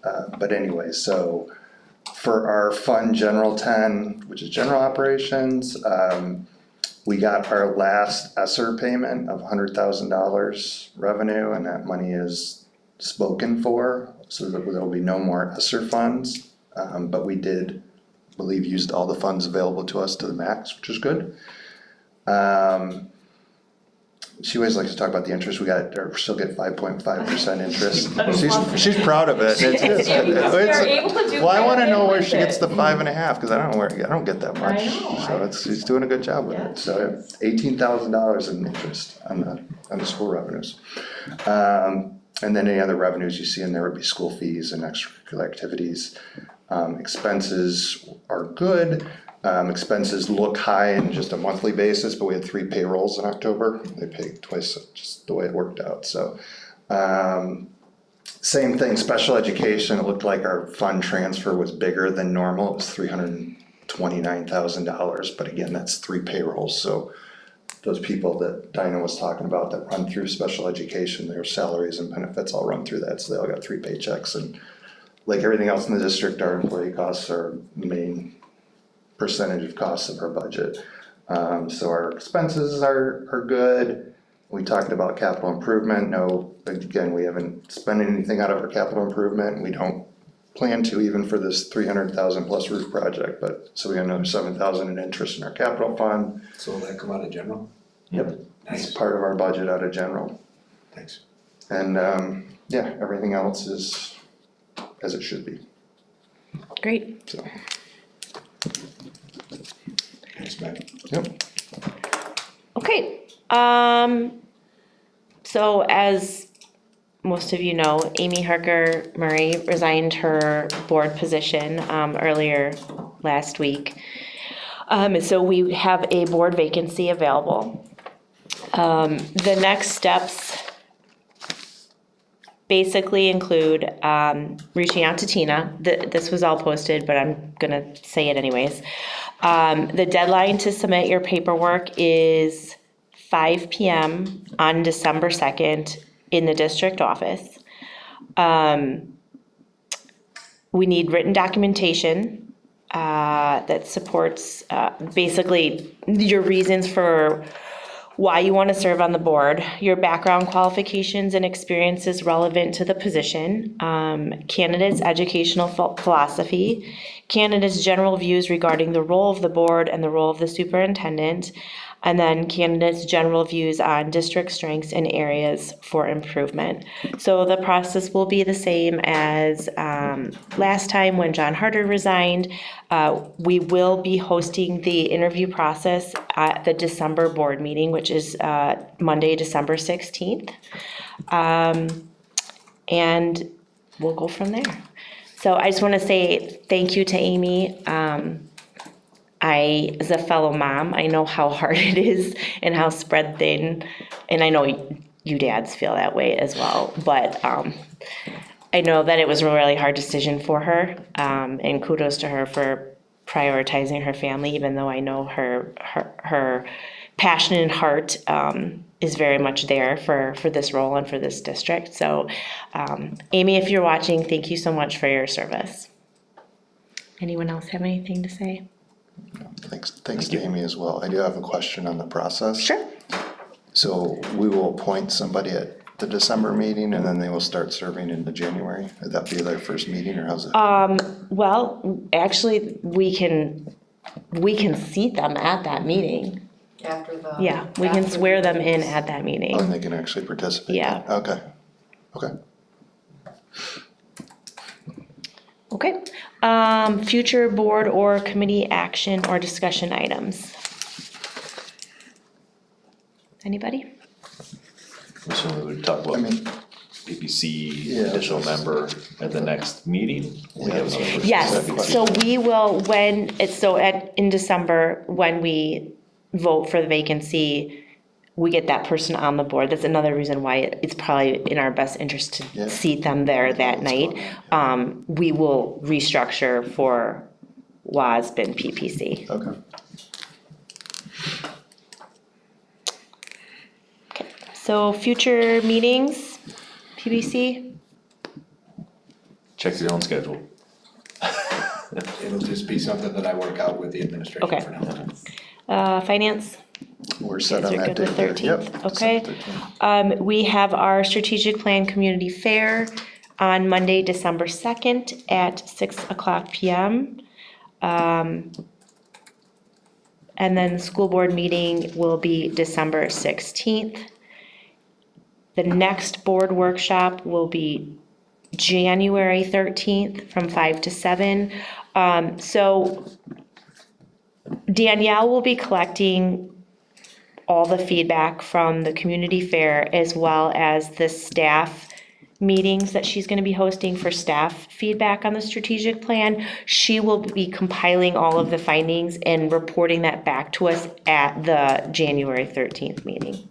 But anyway, so for our Fund General 10, which is general operations, we got our last ESSER payment of $100,000 revenue, and that money is spoken for, so that there will be no more ESSER funds. But we did, I believe, used all the funds available to us to the max, which is good. She always likes to talk about the interest. Or still get 5.5% interest. She's proud of it. Well, I want to know where she gets the 5.5, because I don't get that much. So she's doing a good job with it. So $18,000 in interest on the school revenues. And then any other revenues you see in there would be school fees and extracurricular activities. Expenses are good. Expenses look high in just a monthly basis, but we had 3 payrolls in October. They paid twice, just the way it worked out. So same thing, special education. It looked like our fund transfer was bigger than normal. It was $29,000, but again, that's 3 payrolls, so those people that Dinah was talking about that run through special education, their salaries and benefits all run through that, so they all got 3 paychecks, and like everything else in the district, our employee costs are the main percentage of costs of our budget. So our expenses are good. We talked about capital improvement. No, again, we haven't spent anything out of our capital improvement. We don't plan to even for this 300,000 plus roof project, but so we got another 7,000 in interest in our capital fund. So will that come out of general? Yep. Nice. It's part of our budget out of general. Thanks. And yeah, everything else is as it should be. Great. So, Thanks, Matt. yep. Okay, so as most of you know, Amy Harker Murray resigned her board position, earlier last week. So we have a board vacancy available. The next steps basically include, reaching out to Tina. This was all posted, but I'm gonna say it anyways. The deadline to submit your paperwork is 5 p.m. on December 2nd in the district office. We need written documentation that supports basically your reasons for why you want to serve on the board, your background qualifications and experiences relevant to the position, candidates' educational philosophy, candidates' general views regarding the role of the board and the role of the superintendent, and then candidates' general views on district strengths and areas for improvement. So the process will be the same as last time when John Harder resigned. We will be hosting the interview process at the December board meeting, which is Monday, December 16th. And we'll go from there. So I just want to say thank you to Amy. As a fellow mom, I know how hard it is and how spread thin, and I know you dads feel that way as well, but I know that it was a really hard decision for her, and kudos to her for prioritizing her family, even though I know her passion and heart is very much there for this role and for this district. So Amy, if you're watching, thank you so much for your service. Anyone else have anything to say? Thanks to Amy as well. I do have a question on the process. Sure. So we will appoint somebody at the December meeting and then they will start serving in the January? Would that be their first meeting or how's it? Well, actually, we can seat them at that meeting. After the. Yeah, we can swear them in at that Oh, meeting. and they can actually participate? Yeah. Okay, okay. Okay. Future board or committee action or discussion items. Anybody? So we would talk about PPC additional member at the next meeting. We have another person. Yes, so we will, in December, when we vote for the vacancy, we get that person on the board. That's another reason why it's probably in our best interest to seat them there that night. We will restructure for WASB and PPC. Okay. Okay, so future meetings, PPC? Check your own schedule. It'll just be something that I work out with the administration Okay. for now. Finance? We're set on You're that good with date. 13th? Yep, Okay. December 13th. We have our strategic plan community fair on Monday, December 2nd at 6:00 p.m. And then the school board meeting will be December 16th. The next board workshop will be January 13th from 5 to 7. So Danielle will be collecting all the feedback from the community fair as well as the staff meetings that she's going to be hosting for staff feedback on the strategic plan. She will be compiling all of the findings and reporting that back to us at the January 13th meeting.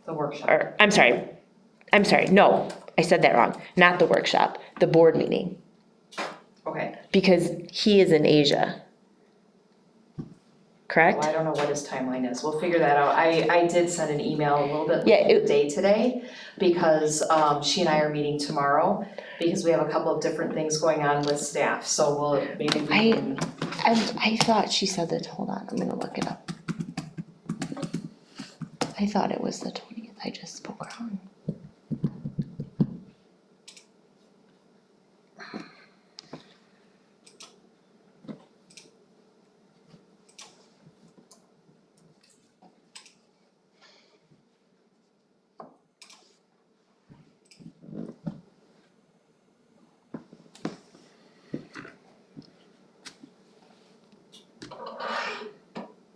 The workshop. Or, I'm sorry, no, I said that wrong. Not the workshop, the board meeting. Okay, because he is in Asia. Correct? well, I don't know what his timeline is, we'll figure that out. I did send an email a little bit Yeah, late in the day today, because she and I are meeting tomorrow, because we have a couple of different things going on with staff, so we'll, maybe we can. I thought she said that, hold on, I'm gonna look it up. I thought it was the 20th, I just spoke wrong.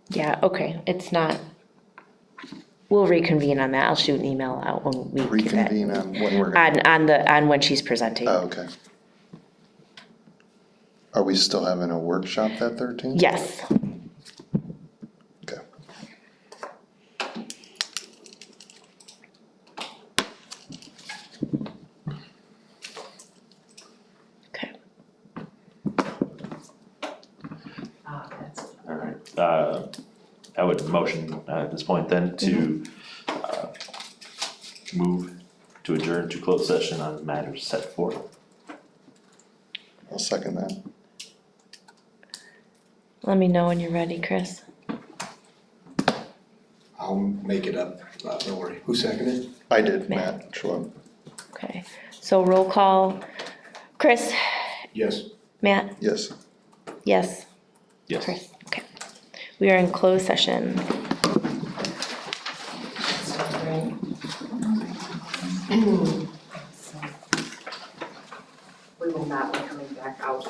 Yeah, okay, it's not, we'll reconvene on that, I'll shoot an email out when we get that. Reconvene on when we're gonna. On when she's presenting. Oh, okay. Are we still having a workshop that 13th? Yes. Okay. Okay. That's Alright, I would motion at this point then to move to adjourn to closed session on matters set forth. I'll second that. Let me know when you're ready, Chris. I'll make it up, don't worry. Who seconded? I did, Matt. Matt Schwab. Okay, so roll call. Chris, Yes. Matt, Yes. yes, Yes. Chris, okay. We are in closed session. We will not be coming back out